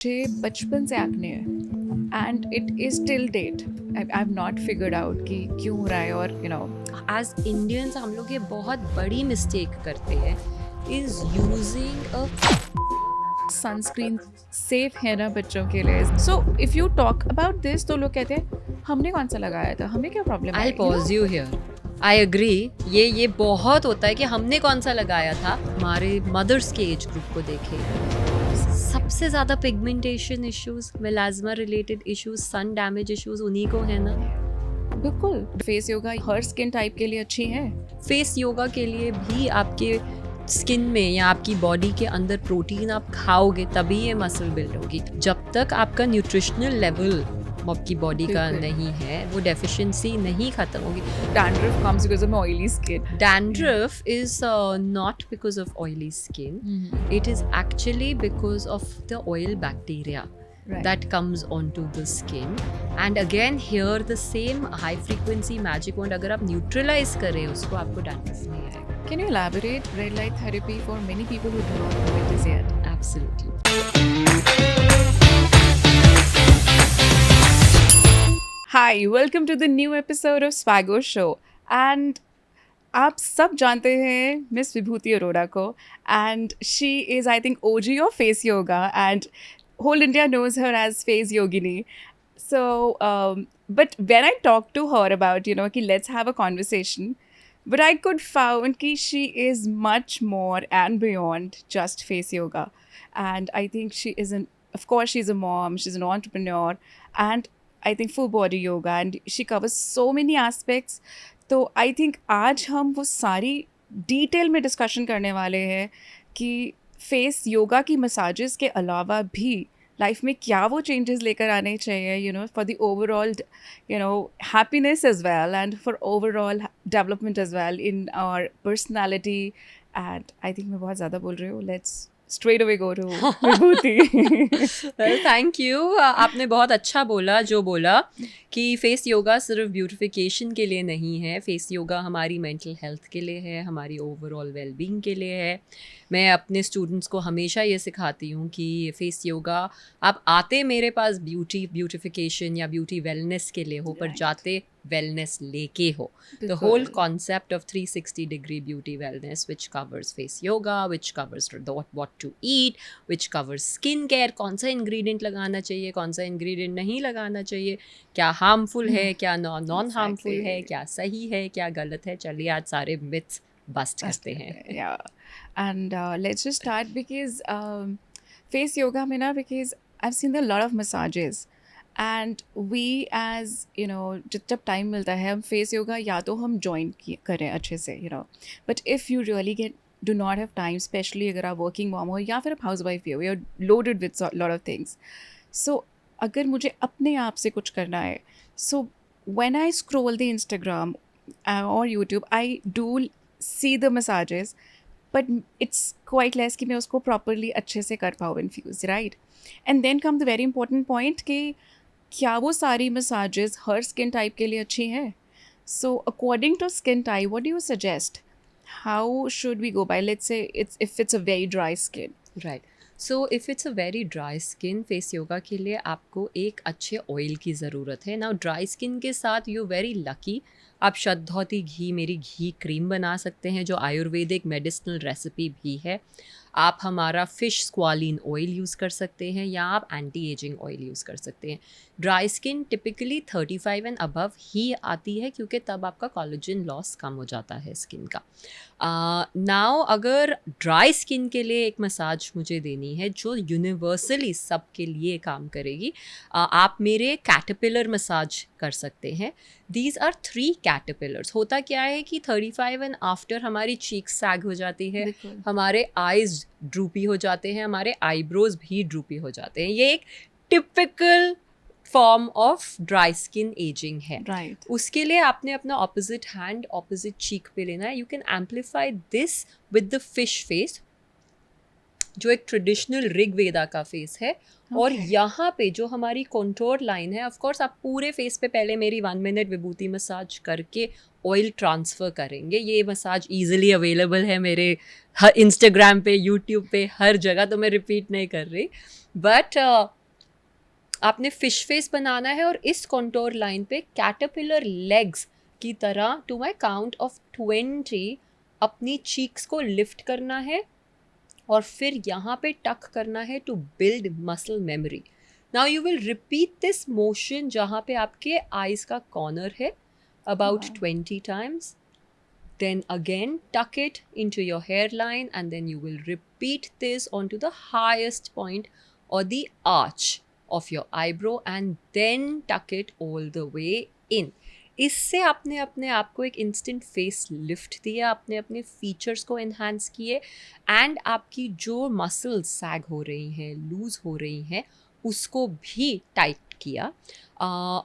मुझे बचपन से एक्ने है and it is till date I have not figured out कि क्यों हो रहा है और एज इंडियंस हम लोग ये बहुत बड़ी मिस्टेक करते हैं is using a sunscreen safe है ना बच्चों के लिए. So if you talk about this तो लोग कहते हैं हमने कौन सा लगाया था, हमें क्या प्रॉब्लम है. I pause you here. I agree. ये बहुत होता है कि हमने कौन सा लगाया था. हमारे मदर्स के एज ग्रुप को देखें, सबसे ज़्यादा pigmentation issues, melasma related issues, sun damage issues उन्हीं को है ना. बिल्कुल. फेस योगा हर स्किन टाइप के लिए अच्छी है. फेस योगा के लिए भी आपके स्किन में या आपकी बॉडी के अंदर प्रोटीन आप खाओगे तभी ये मसल बिल्ड होगी. जब तक आपका न्यूट्रिशनल लेवल आपकी बॉडी का नहीं है, वो डेफिशिएंसी नहीं खत्म होगी. Dandruff comes because of oily skin. Dandruff is not because of oily skin. It is actually because of the oil bacteria that comes onto the skin. And again here the same high frequency magic wand अगर आप neutralize करें उसको, आपको dandruff नहीं आएगा. Can you elaborate red light therapy for many people who do not know what it is yet? Absolutely. Hi, welcome to the new episode of Swago Show. And आप सब जानते हैं मिस विभूति अरोड़ा को, and she is I think OG of face yoga and whole India knows her as face yogini. So but when I talked to her about कि let's have a conversation, but I could found कि she is much more and beyond just face yoga. And I think she is of course she's a mom, she's an entrepreneur, and I think full body yoga, and she covers so many aspects. तो I think आज हम वो सारी detail में discussion करने वाले हैं कि फेस योगा की मसाजेस के अलावा भी लाइफ में क्या वो चेंजेस लेकर आने चाहिए for the overall happiness as well and for overall development as well in our personality. And I think मैं बहुत ज़्यादा बोल रही हूँ. Let's straight away go to Vibhuti. Well, thank you. आपने बहुत अच्छा बोला जो बोला कि फेस योगा सिर्फ ब्यूटिफिकेशन के लिए नहीं है. फेस योगा हमारी मेंटल हेल्थ के लिए है, हमारी ओवरऑल वेलबींग के लिए है. मैं अपने स्टूडेंट्स को हमेशा ये सिखाती हूँ कि फेस योगा आप आते मेरे पास ब्यूटिफिकेशन या ब्यूटी वेलनेस के लिए हो, पर जाते wellness लेके हो. The whole concept of 360 degree beauty wellness, which covers face yoga, which covers what to eat, which covers skin care, कौन सा ingredient लगाना चाहिए, कौन सा ingredient नहीं लगाना चाहिए, क्या harmful है, क्या non harmful है, क्या सही है, क्या गलत है. चलिए आज सारे myths bust करते हैं. Yeah, and let's just start because face yoga में ना, because I've seen a lot of massages. And we as जब टाइम मिलता है हम फेस योगा या तो हम ज्वाइन करें अच्छे से but if you really get do not have time, especially अगर आप वर्किंग मॉम हो या फिर आप हाउस वाइफ हो, you are loaded with lot of things. So अगर मुझे अपने आप से कुछ करना है, so when I scroll the Instagram और YouTube I do see the massages, but it's quite less कि मैं उसको प्रॉपरली अच्छे से कर पाऊँ infuse, right. And then come the very important point कि क्या वो सारी मसाजेस हर स्किन टाइप के लिए अच्छी हैं. So according to skin type what do you suggest, how should we go by, let's say if it's a very dry skin. Right. So if it's a very dry skin, face yoga के लिए आपको एक अच्छे oil की ज़रूरत है. Now dry skin के साथ यू वेरी लकी, आप शतधौती घी, मेरी घी क्रीम बना सकते हैं जो आयुर्वेदिक मेडिसिनल रेसिपी भी है. आप हमारा फ़िश स्क्वालिन ऑयल यूज़ कर सकते हैं या आप एंटी एजिंग ऑयल यूज़ कर सकते हैं. Dry skin typically 35 and above ही आती है क्योंकि तब आपका कोलेजन लॉस कम हो जाता है स्किन का. नाउ अगर ड्राई स्किन के लिए एक मसाज मुझे देनी है जो यूनिवर्सली सब के लिए काम करेगी, आप मेरे कैटरपिलर मसाज कर सकते हैं. These are 3 caterpillars. होता क्या है कि 35 एंड आफ्टर हमारी चीक्स सैग हो जाती है, हमारे आइज़ ड्रूपी हो जाते हैं, हमारे आईब्रोज भी ड्रूपी हो जाते हैं. ये एक typical form of dry skin ageing है. राइट. उसके लिए आपने अपना ऑपोजिट हैंड ऑपोजिट चीक पे लेना है. You can amplify this with the fish face जो एक ट्रेडिशनल ऋग्वेदा का फेस है. और यहाँ पे जो हमारी कंटूर लाइन है, ऑफ कोर्स आप पूरे फेस पे पहले मेरी 1 मिनट विभूति मसाज करके ऑयल ट्रांसफ़र करेंगे। ये मसाज ईजिली अवेलेबल है मेरे हर इंस्टाग्राम पे, यूट्यूब पे, हर जगह, तो मैं रिपीट नहीं कर रही। बट आपने फिश फेस बनाना है और इस कॉन्टोर लाइन पे कैटरपिलर लेग्स की तरह टू माई काउंट ऑफ 20 अपनी चीक्स को लिफ्ट करना है और फिर यहाँ पे टक करना है to build muscle memory. Now you will repeat this motion जहाँ पे आपके आईज का कॉर्नर है about Wow. 20 times. Then again tuck it into your hairline and then you will repeat this onto the highest point or the arch of your eyebrow and then tuck it all the way in. इससे आपने अपने आप को एक instant face lift दिया, आपने अपने features को एनहांस किए एंड आपकी जो मसल्स सैग हो रही हैं, लूज हो रही हैं, उसको भी टाइट किया।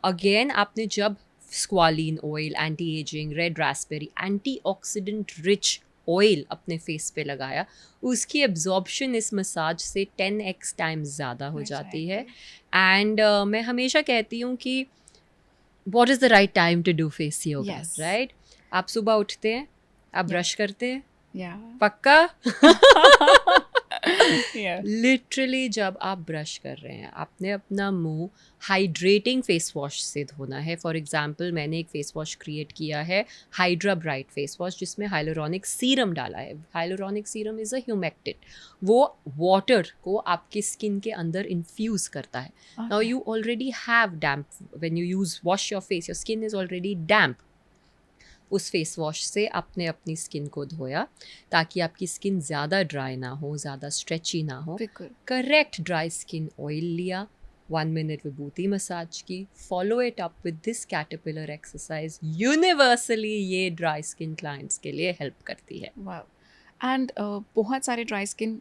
अगेन आपने जब squalane oil, anti ageing, red Raspberry, antioxidant rich oil अपने फेस पे लगाया, उसकी एब्जॉर्प्शन इस मसाज से 10x टाइम्स ज़्यादा हो जाती है। एंड मैं हमेशा कहती हूँ कि what is the right time to do face yoga, Yes. Right? आप सुबह उठते हैं, आप ब्रश करते हैं, Yeah. पक्का? Yeah. लिटरली जब आप ब्रश कर रहे हैं, आपने अपना मुंह हाइड्रेटिंग फेस वॉश से धोना है। फॉर एग्जांपल मैंने एक फेस वॉश क्रिएट किया है, हाइड्रा ब्राइट फेस वॉश, जिसमें हाइलोरॉनिक सीरम डाला है। हाइलोरॉनिक सीरम इज़ अ ह्यूमेक्टेड, वो वाटर को आपकी स्किन के अंदर इन्फ्यूज़ करता है। Now Okay. You already have damp, when you use wash your face, your skin is already damp. उस फेस वॉश से आपने अपनी स्किन को धोया ताकि आपकी स्किन ज़्यादा ड्राई ना हो, ज़्यादा स्ट्रेची ना हो। बिल्कुल। करेक्ट ड्राई स्किन ऑयल लिया, 1 मिनट विभूति मसाज की, follow it up with this caterpillar exercise. Universally ये ड्राई स्किन क्लाइंट्स के लिए हेल्प करती है। वाओ। एंड बहुत सारे ड्राई स्किन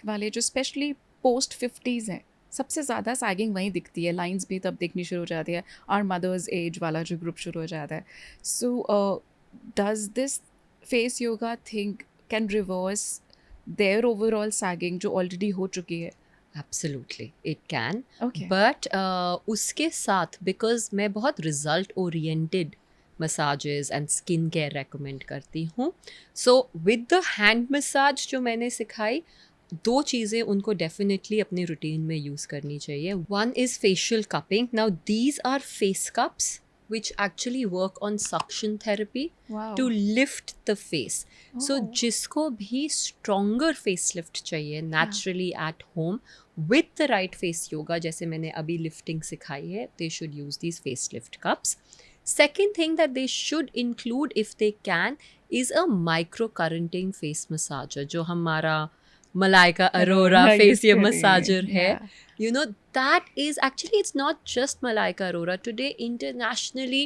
वाले जो स्पेशली पोस्ट 50s हैं, सबसे ज़्यादा सैगिंग वहीं दिखती है, लाइंस भी तब दिखनी शुरू हो जाती है, और मदर्स एज वाला जो ग्रुप शुरू हो जाता है। So does this face yoga think can reverse their overall sagging जो ऑलरेडी हो चुकी है? Absolutely it can, okay. But उसके साथ बिकॉज मैं बहुत result oriented massages and skin care recommend करती हूँ, so with the hand massage जो मैंने सिखाई, 2 चीज़ें उनको डेफिनेटली अपनी रूटीन में यूज़ करनी चाहिए। One is facial cupping. Now these are face cups which actually work on suction therapy Wow. to lift the face. So Oh. जिसको भी stronger facelift चाहिए naturally at home with the right face yoga, जैसे मैंने अभी lifting सिखाई है, they should use these facelift cups. Second thing that they should include if they can is a microcurrenting face massager, जो हमारा Malaika Arora facial massager है। You know, that is actually, it's not just Malaika Arora. Today, internationally,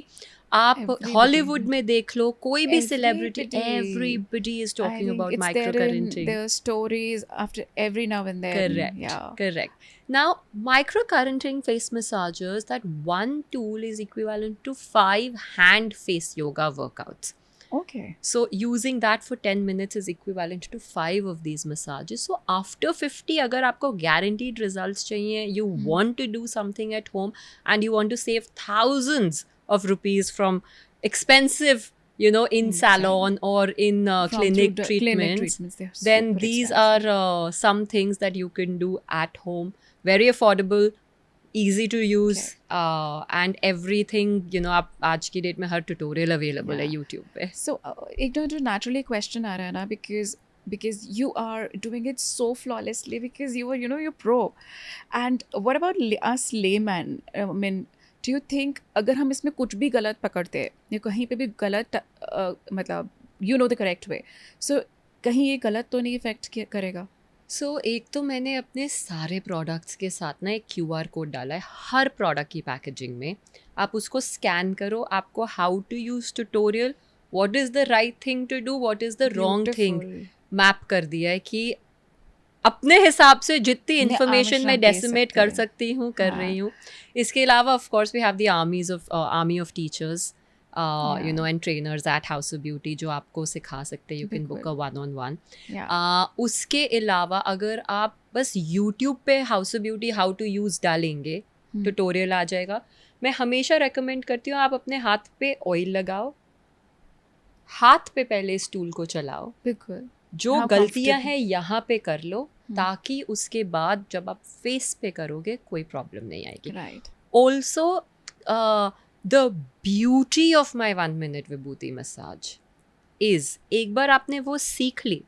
आप Everybody. Hollywood में देख लो, कोई भी celebrity, Everybody. everybody is I talking think about it's there in microcurrenting. their stories after every now and then. Correct, Yeah. correct. Now, microcurrenting face massagers, that one tool is equivalent to 5 hand face yoga workouts. Okay. So using that for 10 minutes is equivalent to 5 of these massages. So after 50, अगर आपको guaranteed results चाहिए, you want to do something at home and you want to save thousands of rupees from expensive, you know, in salon or in From clinic through the clinic treatments, they're then super these expensive. are some things that you can do at home, very affordable, easy to use, and everything, you know, आप आज की date में हर tutorial available है Yeah. YouTube पे। So एक जो naturally question आ रहा है ना, because you are doing it so flawlessly, because you are, you know, you're pro. And what about us layman? I mean, do you think अगर हम इसमें कुछ भी गलत पकड़ते हैं या कहीं पे भी गलत मतलब you know the correct way, so कहीं ये गलत तो नहीं इफेक्ट करेगा? सो एक तो मैंने अपने सारे प्रोडक्ट्स के साथ ना एक QR कोड डाला है हर प्रोडक्ट की पैकेजिंग में। आप उसको स्कैन करो, आपको how to use tutorial, what is the right thing to do, what is the wrong thing, Beautiful. Map कर दिया है कि अपने हिसाब से जितनी अपने इन्फॉर्मेशन आवश्यक मैं दे डेसिमेट सकते कर हैं। सकती हूँ कर हाँ। रही हूँ। इसके अलावा of course we have the army of teachers, you know, and trainers at House of Beauty जो आपको सिखा सकते हैं, you can book a one-on-one. Yeah. उसके अलावा अगर आप बस YouTube पे House of Beauty how to use डालेंगे, ट्यूटोरियल आ जाएगा। मैं हमेशा रेकमेंड करती हूँ आप अपने हाथ पे ऑयल लगाओ, हाथ पे पहले इस टूल को चलाओ, बिल्कुल. जो How गलतियां comfortable. हैं यहाँ पे कर लो, ताकि उसके बाद जब आप फेस पे करोगे कोई प्रॉब्लम नहीं आएगी. Right. Also, the beauty of my 1 minute Vibhuti massage is, एक बार आपने वो सीख ली,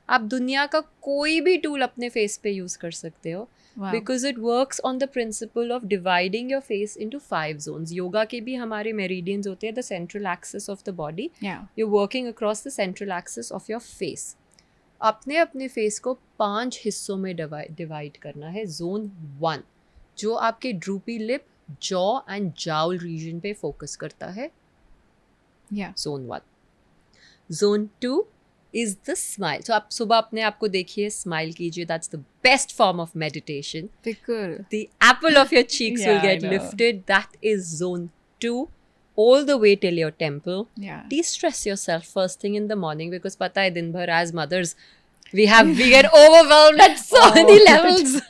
आप दुनिया का कोई भी टूल अपने फेस पे यूज कर सकते हो. Wow. Because it works on the principle of dividing your face into 5 zones. Yoga के भी हमारे meridians होते हैं, the central axis of the body. Yeah. You're working across the central axis of your face. अपने अपने फेस को 5 हिस्सों में डिवाइड करना है. जोन 1 जो आपके droopy lip, jaw and jowl region पे फोकस करता है. Yeah. Zone 1. Zone 2 is the smile. तो आप सुबह अपने आप को देखिए, स्माइल कीजिए. That's the best form of meditation. बिल्कुल. The apple of your cheeks will Yeah, I get know. lifted. That is zone 2, all the way till your temple. Yeah. De-stress yourself first thing in the morning, because pata hai din bhar as mothers we get overwhelmed at so Oh, many levels.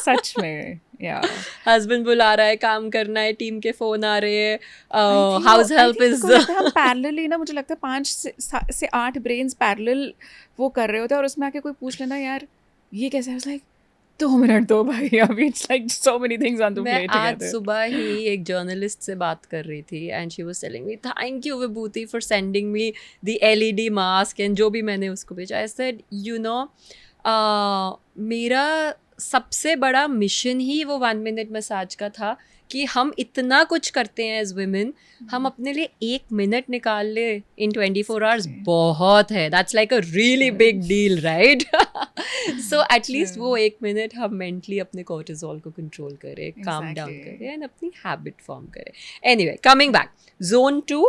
सच में. Yeah. Husband बुला रहा है, काम करना है, team के phone आ रहे हैं, I think house I help think is उसको लगता है हम पैरेलली ना, मुझे लगता है 5 से 8 ब्रेन्स पैरेलल वो कर रहे होते हैं, और उसमें आके कोई पूछ लेना यार ये कैसे है, लाइक 2 मिनट दो भाई, अभी it's like so many things on the मैं प्लेट आज टुगेदर. सुबह ही एक जर्नलिस्ट से बात कर रही थी, and she was telling me thank you Vibhuti for sending me the LED mask and जो भी मैंने उसको भेजा. आई सेड यू नो, मेरा सबसे बड़ा मिशन ही वो 1 मिनट मसाज का था कि हम इतना कुछ करते हैं एज वुमेन, हम अपने लिए 1 मिनट निकाल ले इन 24 आवर्स बहुत है. That's like a really big deal, right? So at least वो 1 मिनट हम मेंटली अपने कोर्टिसोल को कंट्रोल करें, काम डाउन Exactly. करें एंड अपनी हैबिट फॉर्म करें. Anyway, coming back, zone 2,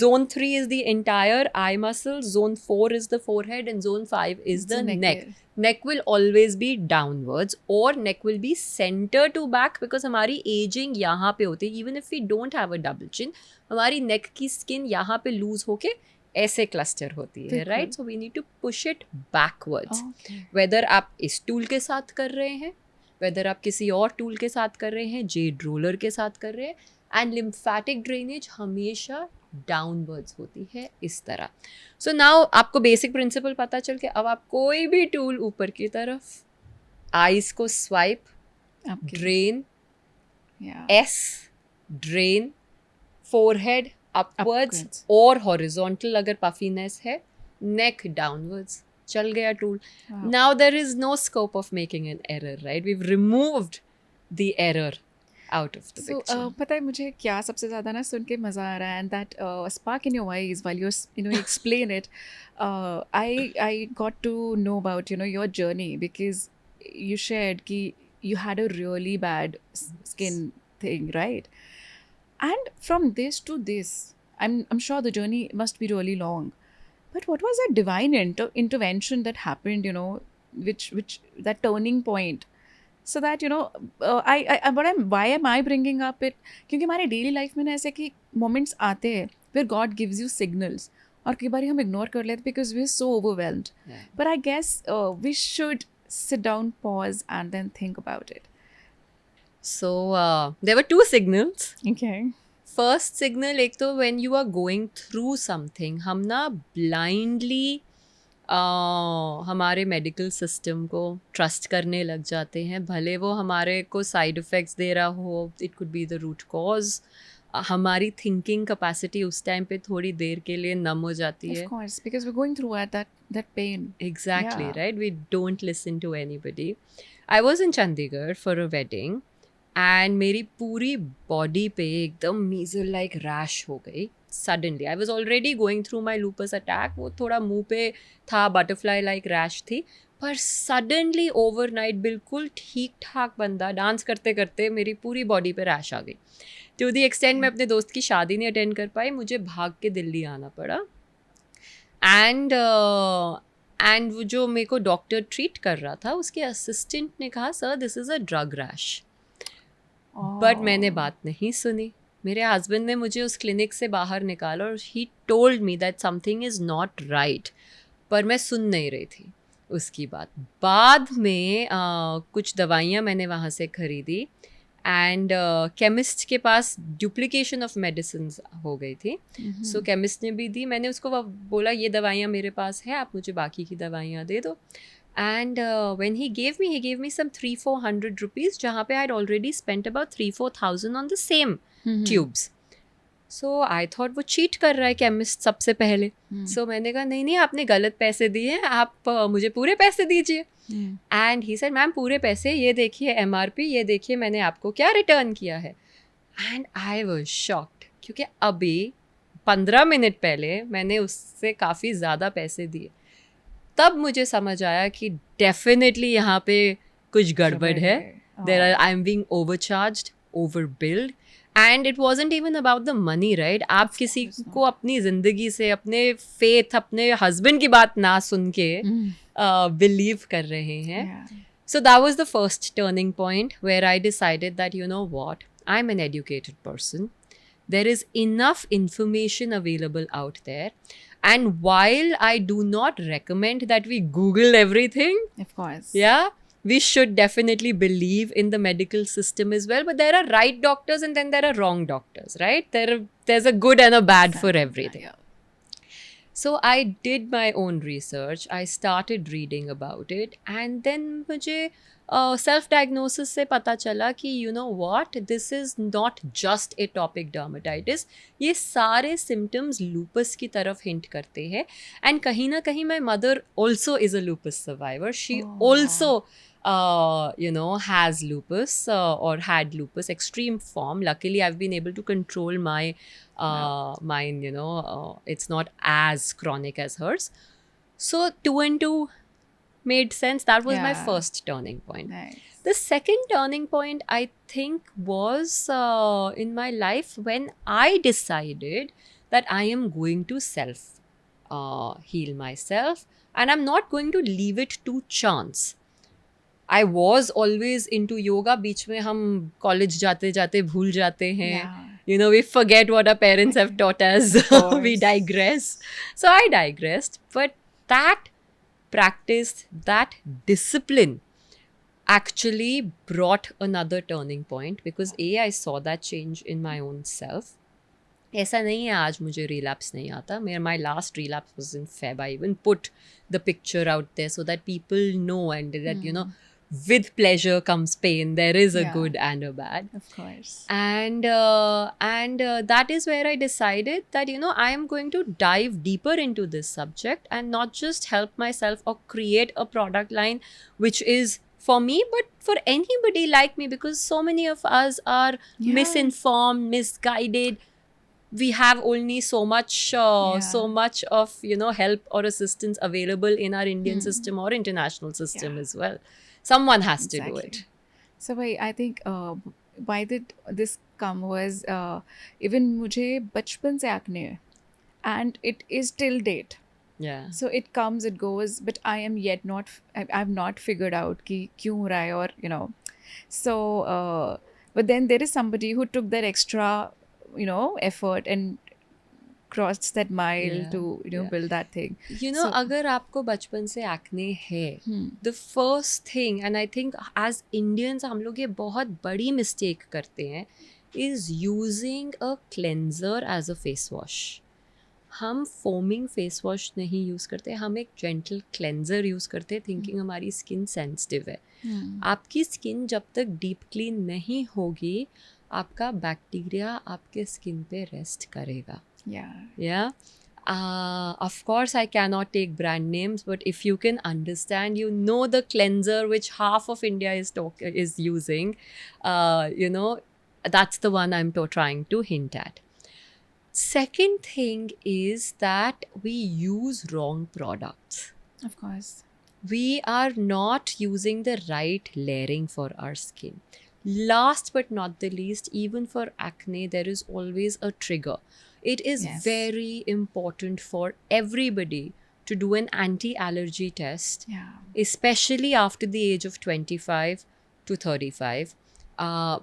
zone 3 is the entire eye muscle, zone 4 is the forehead, and zone 5 is the neck. Neck will always be downwards, or neck will be center to back, because हमारी aging यहाँ पे होती है. Even if we don't have a double chin, हमारी neck की skin यहाँ पे loose होके ऐसे cluster होती है, right? So we need to push it backwards. Okay. Whether आप इस tool के साथ कर रहे हैं, whether आप किसी और tool के साथ कर रहे हैं, jade roller के साथ कर रहे हैं, and lymphatic drainage हमेशा डाउनवर्ड्स होती है इस तरह. सो नाउ आपको बेसिक प्रिंसिपल पता चल के अब आप कोई भी टूल ऊपर की तरफ, आईज को स्वाइप, आपके. Drain, Yeah. Yes, drain, forehead upwards Upwards. और हॉरिजॉन्टल अगर पफीनेस है, नेक डाउनवर्ड्स. चल गया tool. Wow. Now there is no scope of making an error, right? We have removed the error out of the So, picture. पता है मुझे क्या सबसे ज़्यादा ना सुन के मज़ा आ रहा है, and that spark in your eyes while you explain it, I got to know about your journey, because you shared कि you had a really bad skin thing, right? And from this to this, I'm sure the journey must be really long. But what was that divine intervention that happened, which that turning point? So that why am I bringing up it? क्योंकि हमारे daily life में ना ऐसे कि moments आते हैं where God gives you signals, और कई बार हम इग्नोर कर लेते because we are so overwhelmed. Yeah. But I guess we should sit down, pause, and then think about it. So there were 2 signals. Okay. First signal, एक तो when you are going through something, हम ना blindly हमारे medical system को trust करने लग जाते हैं, भले वो हमारे को साइड इफ़ेक्ट्स दे रहा हो. It could be the root cause. हमारी थिंकिंग कैपेसिटी उस टाइम पे थोड़ी देर के लिए नम हो जाती है. Of course, because we're going through that pain. Exactly, Yeah. right? We don't listen to anybody. I was in Chandigarh for a wedding, and मेरी पूरी बॉडी पे एकदम मीजल लाइक रैश हो गई suddenly. I was already going through my lupus attack. वो थोड़ा मुंह पे था, बटरफ्लाई लाइक रैश थी, पर सडनली ओवरनाइट बिल्कुल ठीक ठाक बंदा डांस करते करते मेरी पूरी बॉडी पे रैश आ गई. टू दी एक्सटेंड मैं अपने दोस्त की शादी नहीं अटेंड कर पाई, मुझे भाग के दिल्ली आना पड़ा. एंड वो जो मेरे को डॉक्टर ट्रीट कर रहा था, उसके असिस्टेंट ने कहा sir this is a drug rash. But मैंने बात नहीं सुनी. मेरे हस्बैंड ने मुझे उस क्लिनिक से बाहर निकाला और he told me that something is not right, पर मैं सुन नहीं रही थी उसकी बात. बाद में कुछ दवाइयाँ मैंने वहाँ से ख़रीदी, एंड केमिस्ट के पास डुप्लीकेशन ऑफ मेडिसिन हो गई थी. सो केमिस्ट ने भी दी. मैंने उसको बोला ये दवाइयाँ मेरे पास है, आप मुझे बाकी की दवाइयाँ दे दो. And when he gave me some 300-400 rupees, जहाँ पे I had already spent about 3,000-4,000 on the same tubes. So I thought वो cheat कर रहा है chemist सबसे पहले. So मैंने कहा नहीं आपने गलत पैसे दिए हैं, आप मुझे पूरे पैसे दीजिए. And he said मैम पूरे पैसे, ये देखिए MRP, ये देखिए मैंने आपको क्या रिटर्न किया है. And I was shocked क्योंकि अभी 15 मिनट पहले मैंने उससे काफ़ी ज़्यादा पैसे दिए. तब मुझे समझ आया कि डेफिनेटली यहाँ पे कुछ गड़बड़ है. I am being overcharged, overbilled. And it wasn't even about the money, right? आप किसी को अपनी ज़िंदगी से, अपने फेथ, अपने हस्बैंड की बात ना सुन के बिलीव कर रहे हैं. So that was the first turning point where I decided that you know what, I am an educated person. There is enough information available out there. And while I do not recommend that we Google everything, of course, yeah, we should definitely believe in the medical system as well. But there are right doctors and then there are wrong doctors, right? There's a good and a bad for everything. So I did my own research. I started reading about it. And then मुझे self diagnosis से पता चला कि you know what, this is not just atopic dermatitis. ये सारे symptoms loops की तरफ hint करते हैं. एंड कहीं ना कहीं my mother also is a lupus survivor. She also has lupus or had lupus, extreme form. Luckily, I've been able to control mine, it's not as chronic as hers. So 2 and 2 made sense. That was my first turning point. Nice. The second turning point, I think, was in my life when I decided that I am going to heal myself and I'm not going to leave it to chance. I was always into yoga. बीच में हम college जाते जाते भूल जाते हैं. We forget what our parents have taught us. We digress. So I digressed. But that practice, that discipline actually brought another turning point because I saw that change in my own self. ऐसा नहीं है आज मुझे relapse नहीं आता. My last relapse was in Feb. I even put the picture out there so that people know and that with pleasure comes pain. There is a good and a bad. Of course. And that is where I decided that, I am going to dive deeper into this subject and not just help myself or create a product line which is for me, but for anybody like me, because so many of us are misinformed, misguided. We have only so much of, help or assistance available in our Indian system or international system as well. Someone has to do it. So I think why did this come was even मुझे बचपन से acne है and it is till date. Yeah. So it comes, it goes, but I am yet not, I've not figured out कि क्यों हो रहा है or So but then there is somebody who took that extra effort and crossed that mile to build that thing. So, अगर आपको बचपन से acne है, the first thing, and I think as Indians हम लोग ये बहुत बड़ी mistake करते हैं, is using a cleanser as a face wash. हम foaming face wash नहीं use करते, हम एक gentle cleanser use करते हैं thinking हमारी skin sensitive है. आपकी skin जब तक deep clean नहीं होगी, आपका bacteria आपके skin पे rest करेगा. Yeah. Of course, I cannot take brand names, but if you can understand, the cleanser which half of India is using, that's the one I'm trying to hint at. Second thing is that we use wrong products. Of course. We are not using the right layering for our skin. Last but not the least, even for acne, there is always a trigger. It is very important for everybody to do an anti-allergy test, especially after the age of 25 to 35.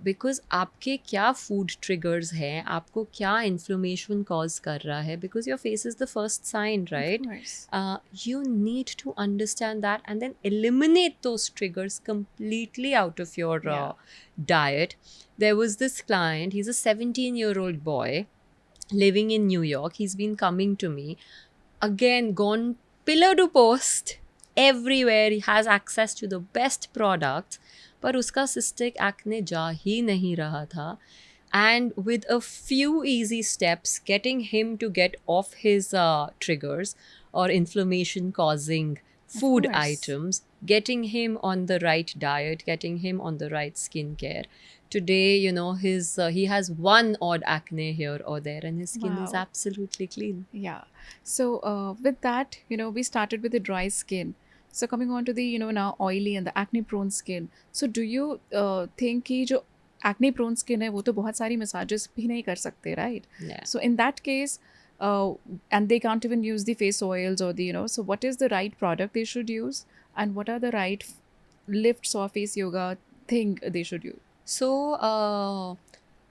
Because आपके क्या food triggers हैं, आपको क्या inflammation cause कर रहा है, because your face is the first sign, right? Of course. You need to understand that and then eliminate those triggers completely out of your Yeah. diet. There was this client, he's a 17-year-old boy living in New York. He's been coming to me, again, gone pillar to post everywhere. He has access to the best products, पर उसका cystic acne जा ही नहीं रहा था. And with a few easy steps, getting him to get off his triggers or inflammation causing food course. items, getting him on the right diet, getting him on the right skincare. Today, you know, he has one odd acne here or there, and his skin is Wow. absolutely clean. Yeah. So with that, we started with the dry skin. So coming on to the, now oily and the acne prone skin. So do you think कि जो acne prone skin है वो तो बहुत सारी massages भी नहीं कर सकते, right? Yeah. So in that case, and they can't even use the face oils or the, so what is the right product they should use? And what are the right lifts or face yoga thing they should use? So,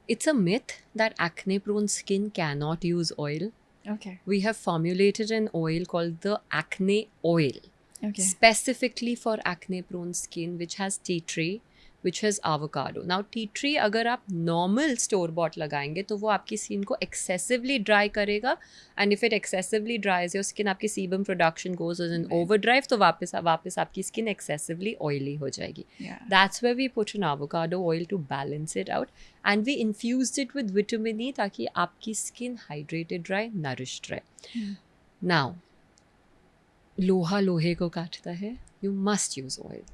it's a myth that acne prone skin cannot use oil. Okay. We have formulated an oil called the acne oil, Okay. specifically for acne prone skin, which has tea tree, which has avocado. Now, tea tree अगर आप normal store bought लगाएंगे तो वो आपकी skin को excessively dry करेगा, and if it excessively dries your skin, आपकी sebum production goes in Right. overdrive, तो वापस आपकी skin excessively oily हो जाएगी. Yeah. That's where we put an avocado oil to balance it out, and we infused it with vitamin E ताकि आपकी skin hydrated रहे, nourished रहे. Now, लोहा लोहे को काटता है. You must use oil.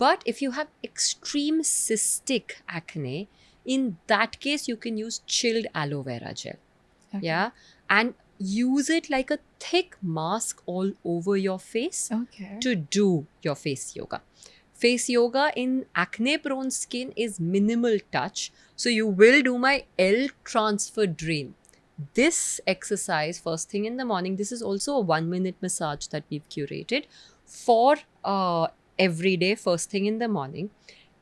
But if you have extreme cystic acne, in that case you can use chilled aloe vera gel. Okay. Yeah, and use it like a thick mask all over your face Okay. to do your face yoga. Face yoga in acne prone skin is minimal touch, so you will do my L transfer drain. This exercise first thing in the morning, this is also a 1-minute massage that we've curated for every day first thing in the morning.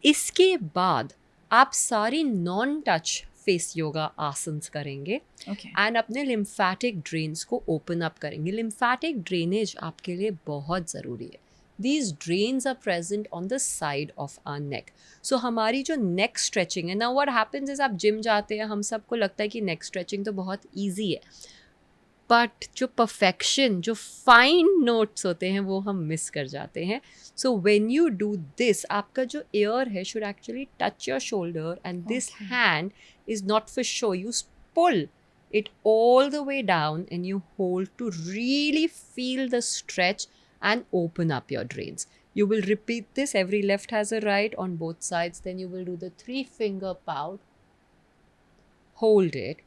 इसके बाद आप सारी non touch face yoga asanas करेंगे Okay. And अपने lymphatic drains को open up करेंगे. Lymphatic drainage आपके लिए बहुत ज़रूरी है. These drains are present on the side of our neck. So हमारी जो neck stretching है, now what happens is आप जिम जाते हैं, हम सबको लगता है कि neck stretching तो बहुत easy है, बट जो परफेक्शन, जो फाइन नोट्स होते हैं वो हम मिस कर जाते हैं. So when you do this, आपका जो एयर है should actually touch your shoulder, and this Okay. Hand is not for show. You pull it all the way down and you hold to really feel the stretch and open up your drains. You will repeat this. Every left has a right on both sides. Then you will do the 3-finger pout. Hold it.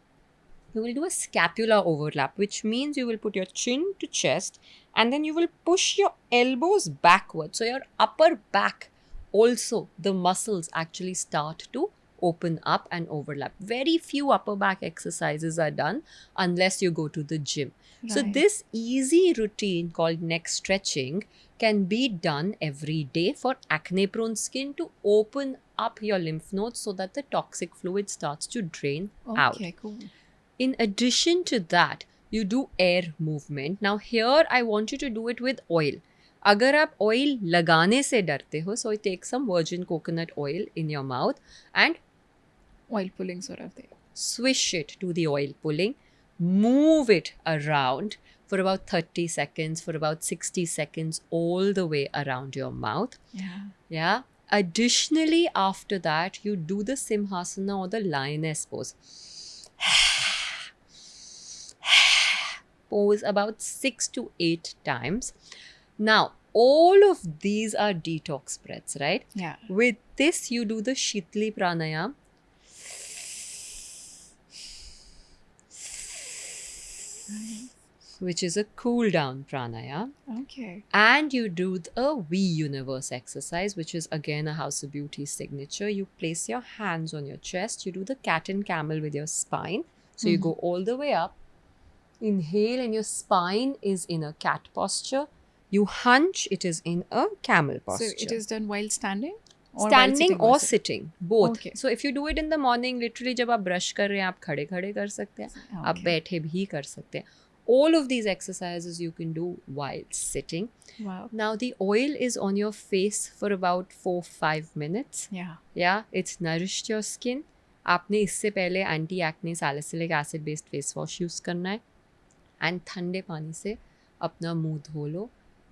You will do a scapular overlap, which means you will put your chin to chest and then you will push your elbows backwards. So your upper back also, the muscles actually start to open up and overlap. Very few upper back exercises are done unless you go to the gym. So Right. this easy routine called neck stretching can be done every day for acne prone skin to open up your lymph nodes so that the toxic fluid starts to drain out. Okay, cool. In addition to that, you do air movement. Now here I want you to do it with oil. अगर आप oil लगाने से डरते हो, so take some virgin coconut oil in your mouth and Oil pulling sort of thing. swish it to the oil pulling. Move it around for about 30 seconds, for about 60 seconds, all the way around your mouth. Yeah. Yeah. Additionally, after that, you do the Simhasana or the lioness pose. Pose about 6 to 8 times. Now, all of these are detox breaths, right? Yeah. With this, you do the Shitli Pranayam. Which is a cool down pranayam. Okay. And you do the We Universe exercise, which is again a House of Beauty signature. You place your hands on your chest. You do the cat and camel with your spine. So you go all the way up. Inhale, and your spine is in a cat posture. You hunch, it is in a camel posture. So it is done while standing? Or while standing sitting or और sitting? Sitting both. Okay. So if you do it in the morning, literally जब आप brush कर रहे हैं आप खड़े खड़े कर सकते हैं, आप Okay. बैठे भी कर सकते हैं. All of these exercises you can do while sitting. Wow. Now the oil is on your face for about 4-5 minutes. Yeah. Yeah, it's nourished your skin. आपने इससे पहले anti acne salicylic acid based face wash use करना है, and ठंडे पानी से अपना मुंह धो लो.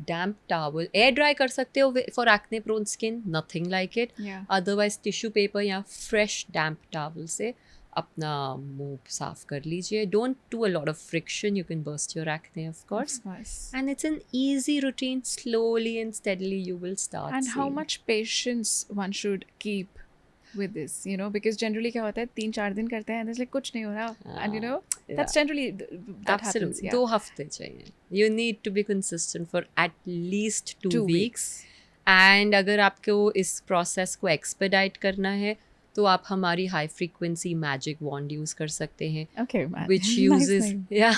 डैम्प टावल, एयर ड्राई कर सकते हो for acne prone skin, nothing like it. Yeah. Otherwise tissue paper या फ्रेश डैम्प टावल से अपना मुंह साफ कर लीजिए. Don't do a lot of friction, you can burst your acne of course. Of course. And it's an easy routine. Slowly and steadily you will start And how seeing. much patience one should keep with this, you know, because generally क्या होता है 3-4 दिन करते हैं and it's like कुछ नहीं हो रहा, and you know that's generally that happens. Absolutely. Yeah. 2 हफ्ते चाहिए. You need to be consistent for at least 2 2 weeks. And अगर आपको इस process को expedite करना है तो आप हमारी high frequency magic wand use कर सकते हैं, Okay, man. which Nice uses name. yeah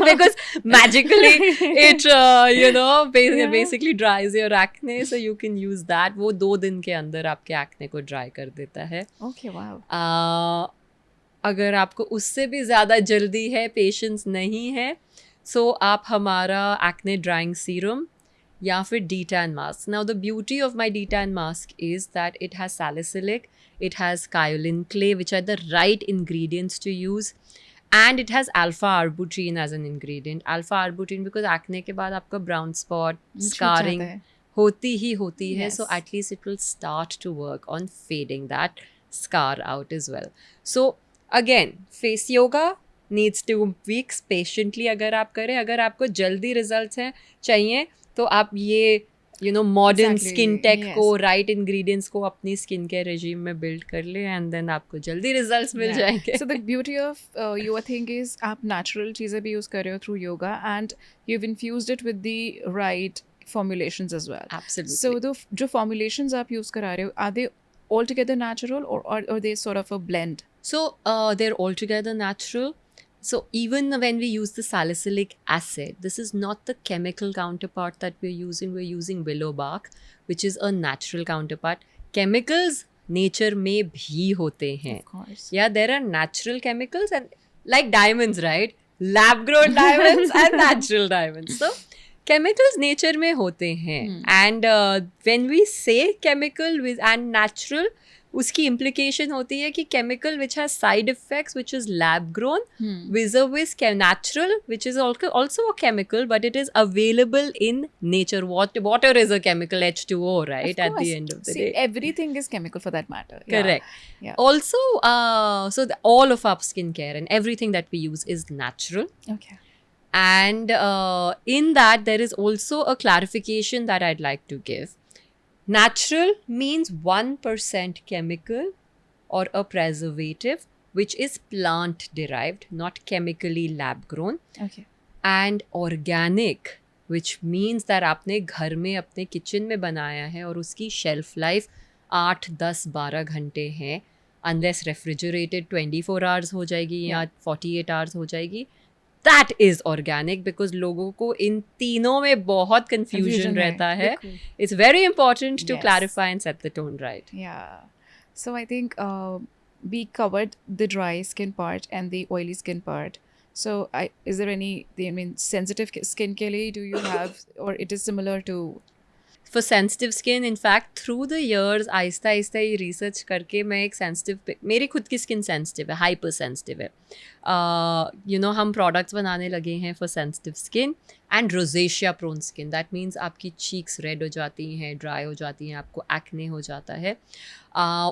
because magically it you know Yeah. basically dries your acne, so you can use that. वो 2 दिन के अंदर आपके acne को dry कर देता है. Okay, wow. अगर आपको उससे भी ज़्यादा जल्दी है, पेशेंस नहीं है, सो आप हमारा एक्ने ड्राइंग सीरम या फिर D-tan mask. Now the beauty of my D-tan mask is that it has salicylic, it has kaolin clay, which are the right ingredients to use, and it has alpha arbutin as an ingredient. Alpha arbutin because acne के बाद आपका brown spot, छूट scarring जाता है. होती ही होती है, Yes. so at least it will start to work on fading that scar out as well. So again, face yoga needs 2 weeks patiently अगर आप करें. अगर आपको जल्दी results हैं चाहिए तो आप ये modern Exactly, skin tech yes. को, right ingredients को अपनी skin care regime में build कर ले, and then आपको जल्दी results मिल Yeah. जाएंगे. So the beauty of your thing is आप natural चीज़ें भी use कर रहे हो through yoga, and you've infused it with the right formulations as well. Absolutely. So the जो formulations आप use करा रहे हो, are they altogether natural or are they sort of a blend? So they're altogether natural. So even when we use the salicylic acid, this is not the chemical counterpart that we're using. We're using willow bark, which is a natural counterpart. Chemicals nature में भी होते हैं. Of course. Yeah, there are natural chemicals and like diamonds, right? Lab grown diamonds and natural diamonds. So chemicals nature में होते हैं. And when we say chemical with and natural, उसकी implication होती है कि chemical which has side effects, which is lab grown, vis-a-vis natural, which is also a chemical, but it is available in nature. Water is a chemical, H2O, right? Of At the course. end of the See, day. everything is chemical for that matter. Yeah. Correct. Yeah. Also, so all of our skincare and everything that we use is natural. Okay. And in that, there is also a clarification that I'd like to give. Natural means 1% chemical or a preservative, which is plant derived, not chemically lab grown. Okay. And organic, which means that आपने घर में अपने kitchen में बनाया है और उसकी shelf life 8, 10, 12 घंटे हैं, unless refrigerated 24 hours हो जाएगी या 48 hours हो जाएगी. That is organic, because लोगों को इन तीनों में बहुत confusion रहता है. बिल्कुल. It's very important to Yes. clarify and set the tone right. Yeah. So I think we covered the dry skin part and the oily skin part. So is there any, I mean, sensitive skin के लिए do you have, or it is similar to? For sensitive skin, in fact, through the years, Aahista Aahista ये research करके मैं एक sensitive, मेरी खुद की skin sensitive है, hyper sensitive है. हम products बनाने लगे हैं for sensitive skin and rosacea prone skin. That means आपकी cheeks red हो जाती हैं, dry हो जाती हैं, आपको acne हो जाता है.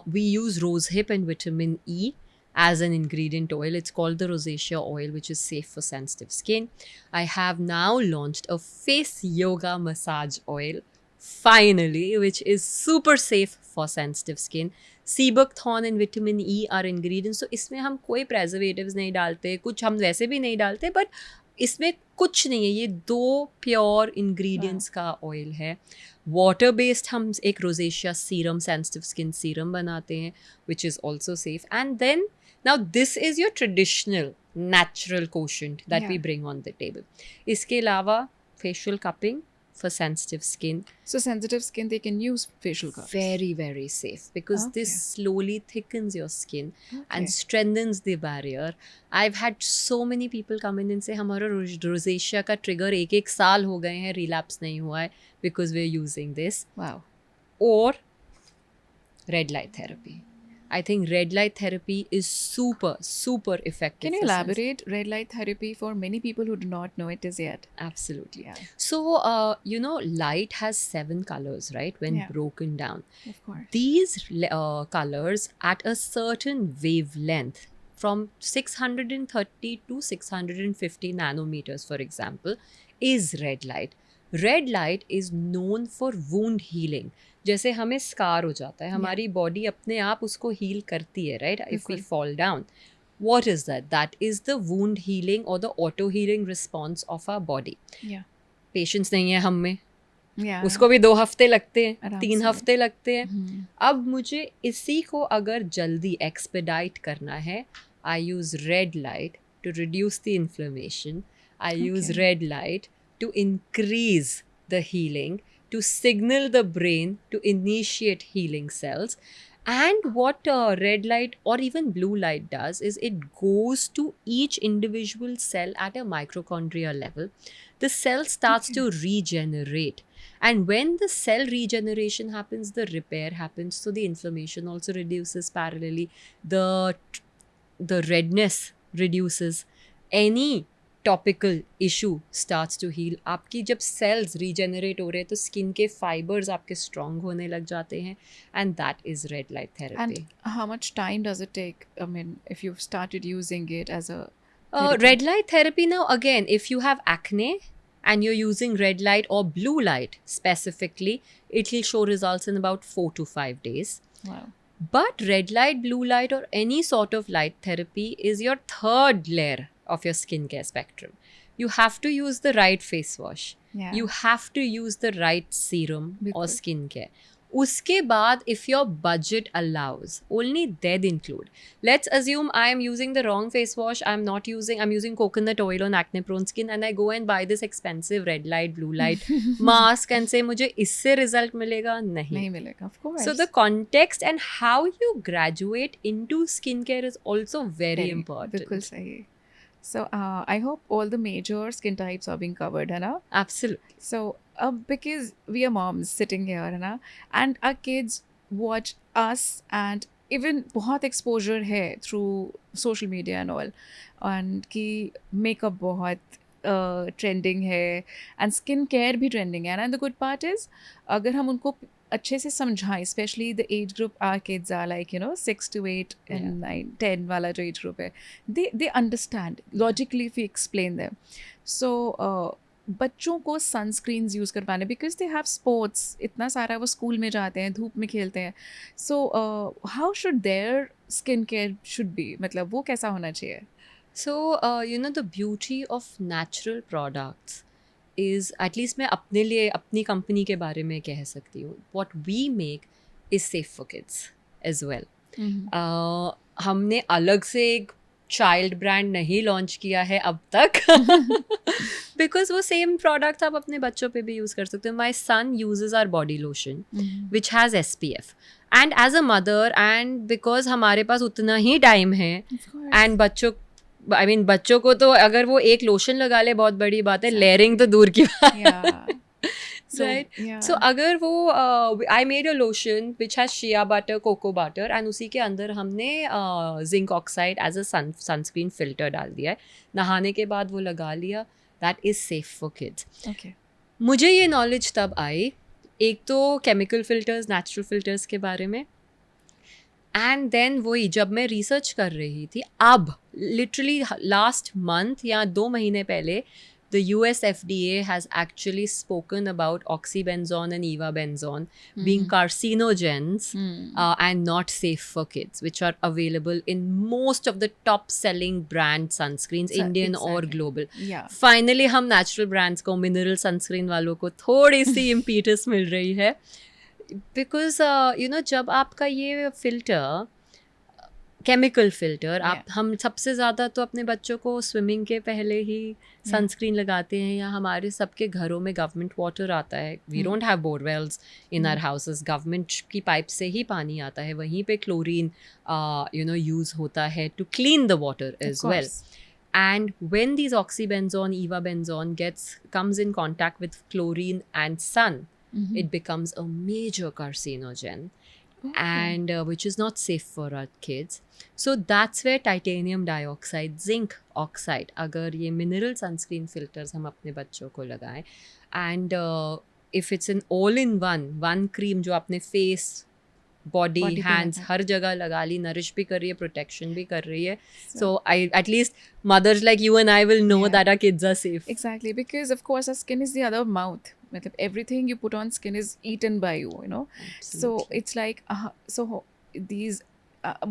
We use rosehip and vitamin E as an ingredient oil. It's called the rosacea oil, which is safe for sensitive skin. I have now launched a face yoga massage oil, finally, which is super safe for sensitive skin. Sea buckthorn and vitamin E are ingredients. So इसमें हम कोई preservatives नहीं डालते, कुछ हम वैसे भी नहीं डालते, but इसमें कुछ नहीं है. ये 2 प्योर ingredients का oil है. Water based हम एक rosacea serum, sensitive skin serum बनाते हैं, which is also safe. And then now this is your traditional natural quotient that we bring on the table. इसके अलावा facial cupping, for sensitive skin. So sensitive skin, they can use facial curls. Very, very safe because this Okay. slowly thickens your skin Okay. and strengthens the barrier. I've had so many people come in and say हमारा rosacea का trigger एक साल हो गए हैं, relapse नहीं हुआ है because we're using this. Wow. Or red light therapy. I think red light therapy is super, super effective. Can you for elaborate red light therapy for many people who do not know it as yet? Absolutely. Yeah, So, light has 7 colors, right? When Yeah. broken down. of course. These colors at a certain wavelength from 630 to 650 nanometers, for example, is red light. Red light is known for wound healing. जैसे हमें scar हो जाता है, हमारी body अपने आप उसको heal करती है, राइट? इफ वी बिल्कुल। Fall down, what is that? That is the wound healing or the auto healing response of our body. Yeah. Patience नहीं है हम में, Yeah. उसको भी 2 हफ्ते लगते हैं, आराम 3 से। हफ्ते लगते हैं. Mhm. अब मुझे इसी को अगर जल्दी एक्सपेडाइट करना है, I use red light to reduce the inflammation. I use Okay. Red light to increase the healing, to signal the brain to initiate healing cells. And what red light or even blue light does is it goes to each individual cell at a mitochondria level. The cell starts to regenerate. And when the cell regeneration happens, the repair happens. So the inflammation also reduces parallelly. The redness reduces. Any topical issue starts to heal. आपकी जब sales regenerate हो रहे हैं तो skin के fibres आपके strong होने लग जाते हैं, and that is red light therapy. And how much time does it take? I mean, if you've started using it as a Red light therapy, now again, if you have acne and you're using red light or blue light specifically, it will show results in about 4 to 5 days. wow. But red light, blue light, or any sort of light therapy is your third layer of your skincare spectrum. You have to use the right face wash. Yeah. You have to use the right serum or बिल्कुल। skincare. उसके बाद, if your budget allows, only then include. Let's assume I am using the wrong face wash. I'm using coconut oil on acne prone skin, and I go and buy this expensive red light, blue light mask and say मुझे इससे result मिलेगा. नहीं मिलेगा, of course. So the context and how you graduate into skincare is also very important. बिल्कुल सही. So I hope all the major skin types are being covered, है ना? Absolutely. So because we are moms sitting here, है ना, and our kids watch us, and even बहुत exposure है through social media and all, and कि makeup बहुत trending है and skin care भी trending है, and the good part is अगर हम उनको अच्छे से समझाएं, especially the age group our kids are like 6 to 8 and 9 10 वाला जो age group है, they understand logically if we explain them. So बच्चों को सनस्क्रीन्स यूज़ करवाने, बिकॉज दे हैव स्पोर्ट्स, इतना सारा वो स्कूल में जाते हैं, धूप में खेलते हैं. So how should their skin care should be, मतलब वो कैसा होना चाहिए? So, the beauty of natural products is, at least मैं अपने लिए अपनी कंपनी के बारे में कह सकती हूँ, what we make is safe for kids as well. हमने अलग से एक चाइल्ड ब्रांड नहीं लॉन्च किया है अब तक बिकॉज वो सेम प्रोडक्ट आप अपने बच्चों पे भी यूज़ कर सकते हो. My son uses our body lotion which has SPF, and as a mother, and because हमारे पास उतना ही टाइम है, एंड बच्चों को तो अगर वो एक लोशन लगा ले बहुत बड़ी बात है, लेयरिंग तो दूर की बात है. Right? So अगर वो I made a lotion which has shea butter, cocoa butter, and उसी के अंदर हमने zinc oxide as a sunscreen filter डाल दिया है. नहाने के बाद वो लगा लिया. That is safe for kids. Okay. मुझे ये नॉलेज तब आई, एक तो केमिकल फिल्टर्स, नेचुरल फिल्टर्स के बारे में, एंड देन वही जब मैं रिसर्च कर रही थी, अब लिटरली लास्ट मंथ या 2 महीने पहले the US FDA has actually spoken about oxybenzone and ivabenzone being carcinogens and not safe for kids, which are available in most of the top selling brand sunscreens, Indian or global. Yeah. Finally हम natural brands को, mineral sunscreen वालों को थोड़ी सी impetus मिल रही है, because जब आपका ये filter केमिकल फिल्टर आप Yeah. हम सबसे ज़्यादा तो अपने बच्चों को स्विमिंग के पहले ही सनस्क्रीन लगाते हैं, या हमारे सबके घरों में गवर्नमेंट वाटर आता है, we don't have borewells in our houses, government की पाइप से ही पानी आता है, वहीं पे क्लोरीन यूज़ होता है to clean the water Of as well. course. And when these oxybenzone, ivabenzone comes in contact with chlorine and sun, it becomes a major carcinogen, and which is not safe for our kids. So that's where titanium dioxide, zinc oxide, अगर ये mineral sunscreen filters हम अपने बच्चों को लगाएं, and if it's an all-in-one cream जो अपने face, body, Body पे हैंड्स, लगा। हर जगह लगा ली, नरिश भी कर रही है, प्रोटेक्शन भी कर रही है. So I at least mothers like you and I will know Yeah. That our kids are safe. Exactly, because of course our skin is the other mouth. Matlab, everything you put on skin is eaten by you, you know. So it's like these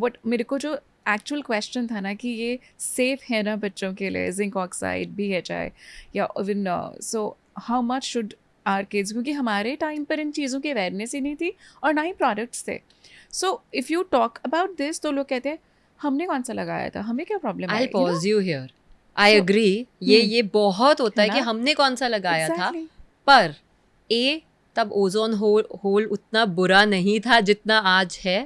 what मेरे को जो actual question था ना कि ये safe है ना बच्चों के लिए, जिंक ऑक्साइड, BHI या even so how much should our kids, क्योंकि हमारे टाइम पर इन चीज़ों की अवेयरनेस ही नहीं थी और ना ही प्रोडक्ट्स थे. So if you talk about this तो लोग कहते हैं हमने कौन सा लगाया था, हमें क्या प्रॉब्लम आई है. Pause you here. I So, agree, ये बहुत होता है है कि ना? हमने कौन सा लगाया था, Exactly. पर तब ओजोन होल उतना बुरा नहीं था जितना आज है.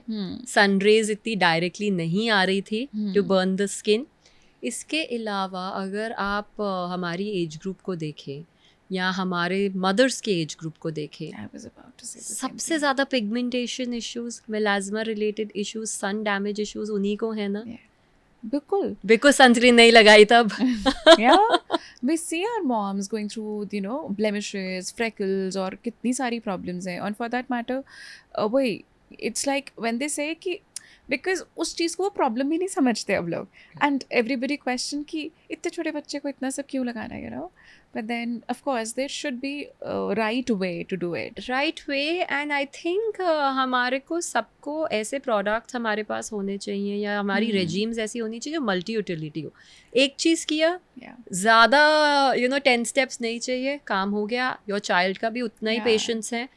सनरेज इतनी डायरेक्टली नहीं आ रही थी टू बर्न द स्किन. इसके अलावा अगर आप हमारी एज ग्रुप को देखें या हमारे मदर्स के एज ग्रुप को देखें, I was about to say the same सबसे thing. ज़्यादा pigmentation issues, melasma related issues, sun damage issues उन्हीं को है ना, बिल्कुल. बिकॉज सनस्क्रीन नहीं लगाई तब. Yeah, we see our moms going through, you know, blemishes, freckles और कितनी सारी problems हैं. And for that matter, वही it's like when they say कि because उस चीज़ को वो प्रॉब्लम ही नहीं समझते अब लोग, एंड एवरीबडी क्वेश्चन कि इतने छोटे बच्चे को इतना सब क्यों लगाना है, you know. But then of course there should be right way to do it. Right way, and I think हमारे को सबको ऐसे प्रोडक्ट्स हमारे पास होने चाहिए, या हमारी रेजीम्स ऐसी होनी चाहिए जो मल्टी यूटिलिटी हो. एक चीज़ किया, ज़्यादा 10 स्टेप्स नहीं चाहिए, काम हो गया. योर चाइल्ड का भी उतना ही Yeah. पेशेंस है.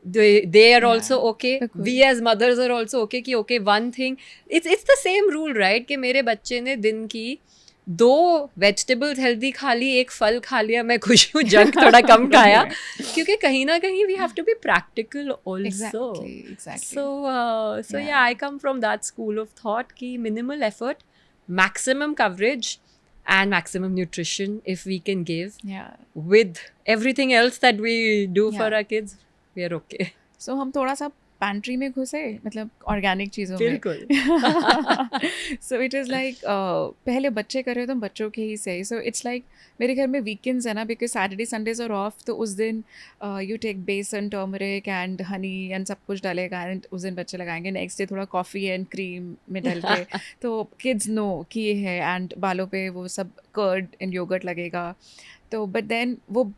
They are also okay. बिल्कुल. We as mothers are also okay कि okay, one thing, it's the same rule, right? कि मेरे बच्चे ने दिन की 2 वेजिटेबल्स हेल्दी खा ली, 1 फल खा लिया, मैं खुश हूँ. जंक थोड़ा कम खाया, क्योंकि कहीं ना कहीं we have to be practical also. Exactly. So yeah, I come from that school of thought कि minimal effort, maximum coverage and maximum nutrition if we can give, Yeah. with everything else that we do for Yeah. our kids, we are okay. So हम थोड़ा सा pantry में घुसे, मतलब organic चीज़ों में. बिल्कुल. सो इट इज़ लाइक पहले बच्चे कर रहे हो तो बच्चों के ही सही. सो इट्स लाइक मेरे घर में वीकेंड्स है ना, because Saturday Sundays are off, तो उस दिन you take besan, turmeric and honey and सब कुछ डालेगा, एंड उस दिन बच्चे लगाएंगे. नेक्स्ट डे थोड़ा कॉफ़ी एंड क्रीम में डाल के तो किड्स नो कि ये है, एंड बालों पे वो सब कर्ड एंड योगर्ट लगेगा. तो बट देन वो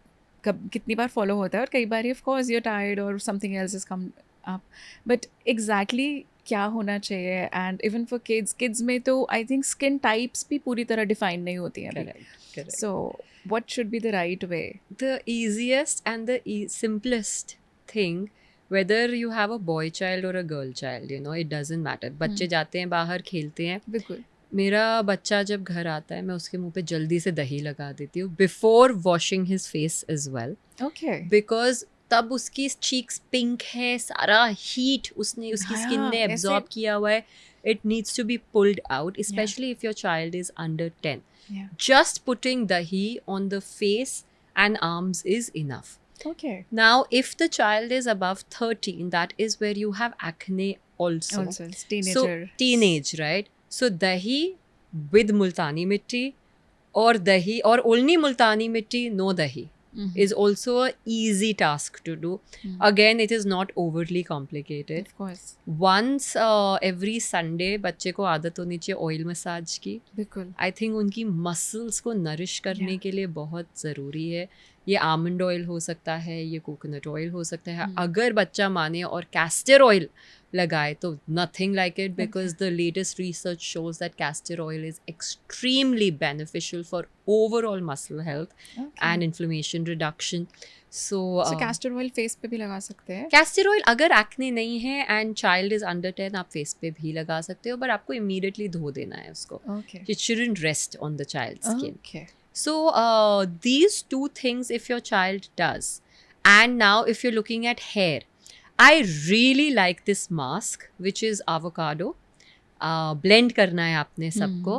कितनी बार फॉलो होता है, और कई बार ऑफ कोर्स यूर टायर्ड और something else is come up. But exactly क्या होना चाहिए, एंड इवन फॉर किड्स में तो आई थिंक स्किन टाइप्स भी पूरी तरह डिफाइन नहीं होती हैं. Correct. So what should be the right way? The easiest and the simplest thing, whether you have a boy child or a girl child, it doesn't matter. बच्चे जाते हैं बाहर, खेलते हैं. बिल्कुल. मेरा बच्चा जब घर आता है, मैं उसके मुंह पे जल्दी से दही लगा देती हूँ before washing his face as well, okay. Because तब उसकी चीक्स पिंक है, सारा हीट उसकी स्किन ने ऐसे- एब्जॉर्ब किया हुआ है. It needs to be pulled out, specially if your child is under 10. Just putting dahi on the face and arms is enough. Okay. Now, if the child is above 13, that is where you have acne also. Also, it's teenager. So, teenage, right? So, dahi with multani mitti, or dahi, or only multani mitti, no dahi, is also a easy task to do. Again, it is not overly complicated. Of course. Once every Sunday, बच्चे को आदत होनी चाहिए oil massage की. बिल्कुल. I think उनकी muscles को nourish करने Yeah. के लिए बहुत ज़रूरी है. ये आमंड ऑयल हो सकता है, ये कोकोनट ऑयल हो सकता है. अगर बच्चा माने और कैस्टर ऑयल लगाए तो nothing like it, because the latest research shows that castor oil is extremely beneficial for overall muscle health Okay. and inflammation reduction. So So castor oil face पे भी लगा सकते हैं? कैस्टर ऑयल अगर acne नहीं है एंड चाइल्ड इज अंडर 10 आप face पे भी लगा सकते हो, पर आपको इमीडिएटली धो देना है उसको. Okay. It shouldn't rest on the child's skin. Okay. So these two things if your child does. And now if you're looking at hair, I really like this mask which is avocado. Blend करना है आपने सबको.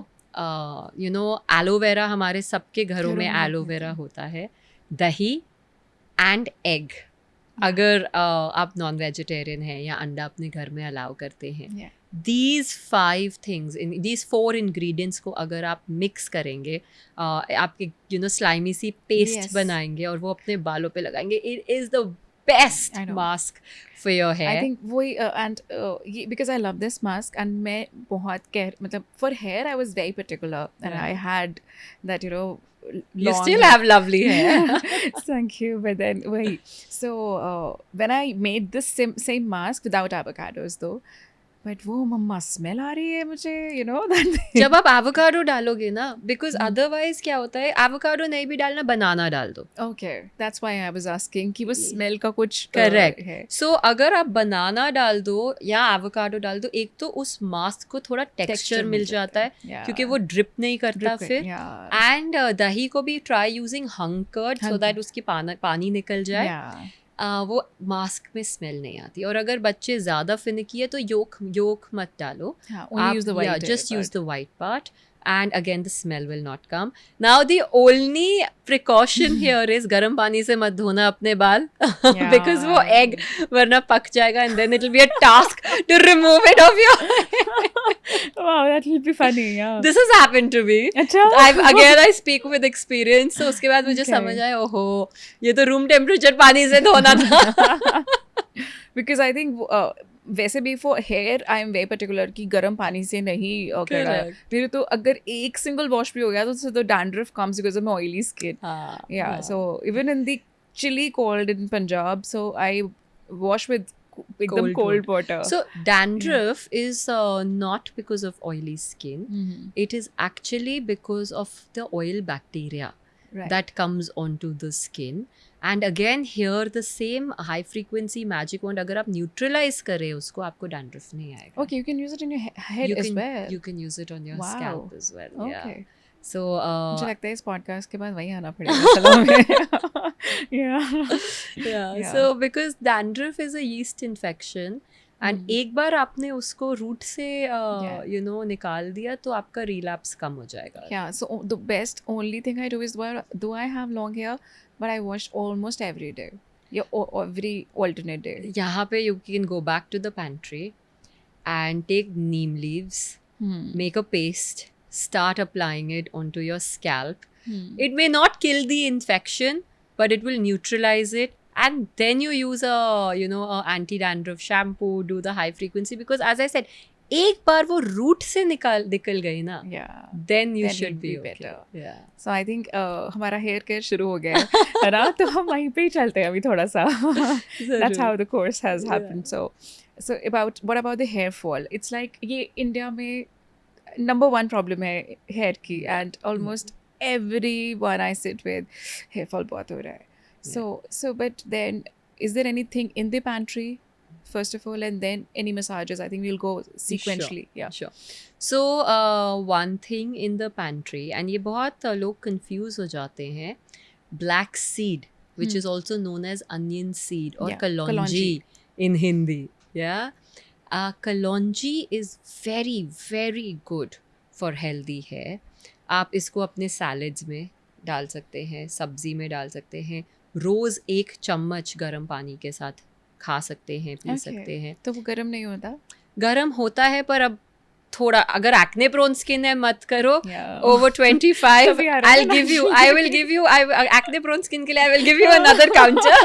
You know, aloe vera हमारे सबके घरों में aloe vera होता है. दही एंड एग, अगर आप नॉन वेजिटेरियन हैं या अंडा अपने घर में अलाउ करते हैं, Yeah. these 5 things, these 4 ingredients को अगर आप मिक्स करेंगे, आपके स्लाइमी सी पेस्ट Yes. बनाएंगे और वो अपने बालों पे लगाएंगे, it is the best I know. Mask for your I hair. think वही and because I love this mask and मैं बहुत care मतलब for hair I was very particular and Yeah. I had that You long still hair. have lovely hair. Thank you. But then वही so when I made this same mask without avocados though, but वो मम्मा smell आ रही है मुझे that जब आप avocado डालोगे ना, because otherwise क्या होता है, एवोकाडो नहीं भी डालना, बनाना डाल दो. okay, that's why I was asking कि वो smell का कुछ करेक्ट. है. सो अगर आप बनाना डाल दो या एवोकाडो डाल दो, एक तो उस मास्क को थोड़ा टेक्सचर मिल जाता है, Yeah. क्योंकि वो ड्रिप नहीं करता Drip it, फिर. yeah. एंड दही को भी try using hung curd so that उसकी पानी निकल जाए. Yeah. वो मास्क में स्मेल नहीं आती. और अगर बच्चे ज़्यादा फिनिकी है तो योक मत डालो. Yeah, only use the white Just use part. the white part. And again, the smell will not come. Now, the only precaution here is गर्म पानी से मत धोना अपने बाल, because वो egg वरना पक जाएगा and then it will be a task to remove it off your Wow, that will be funny. Yeah. This has happened to me. अच्छा. I speak with experience. So उसके बाद मुझे Okay. समझ आया, ओहो ये तो रूम टेम्परेचर पानी से धोना था. Because I think वैसे भी for hair I am very particular कि गर्म पानी से नहीं करना है. Correct. मेरे तो अगर एक single wash भी हो गया तो dandruff comes because of my oily skin. हाँ, Yeah, हाँ. so even in the chilly cold in Punjab, so I wash with एकदम cold water. So dandruff is not because of oily skin. Mhm. It is actually because of the oil bacteria Right. that comes onto the skin. And again here the same high frequency magic wand, अगर आप neutralize करें उसको, आपको dandruff नहीं आएगा. Okay, you can use it in your head you as can, well. You can use it on your Wow. scalp as well. Okay. Yeah. So मुझे लगता है इस podcast के बाद वही आना पड़ेगा सलाह में. Yeah. yeah. Yeah. So because dandruff is a yeast infection and एक बार आपने उसको रूट से Yeah. निकाल दिया तो आपका relapse कम हो जाएगा. Yeah, so the best only thing I do is though I have long hair, but I wash almost every day. Yeah, every alternate day. यहाँ पे you can go back to the pantry and take neem leaves, make a paste, start applying it onto your scalp. It may not kill the infection, but it will neutralize it. And then you use a anti-dandruff shampoo, do the high frequency, because as I said, एक बार वो root से निकल गई ना, Yeah. then you Then should you'll be be okay. better. Yeah. So I think हमारा hair care शुरू हो गया है ना, तो हम वहीं पे ही चलते हैं अभी थोड़ा सा. That's how the course has happened. So what about the hair fall? It's like ये इंडिया में number one problem है hair की, and almost everyone I sit with hair fall बहुत हो रहा है. So but then is there anything in the pantry first of all, and then any massages? I think we'll go sequentially. Yeah. Sure. So one thing in the pantry, and ये बहुत लोग confuse हो जाते हैं, black seed, which is also known as onion seed or Yeah, kalonji kalonji. in Hindi. Yeah. Kalonji is very very good for healthy hair. आप इसको अपने salads में डाल सकते हैं, सब्जी में डाल सकते हैं, रोज़ 1 चम्मच गर्म पानी के साथ खा सकते हैं, पी सकते हैं. तो वो गर्म नहीं होता? गरम होता है, पर अब थोड़ा अगर एक्ने प्रोन स्किन है मत करो. Yeah. Over 25 कभी आ रहा है ना? I will give you acne prone skin के लिए I will give you another counter.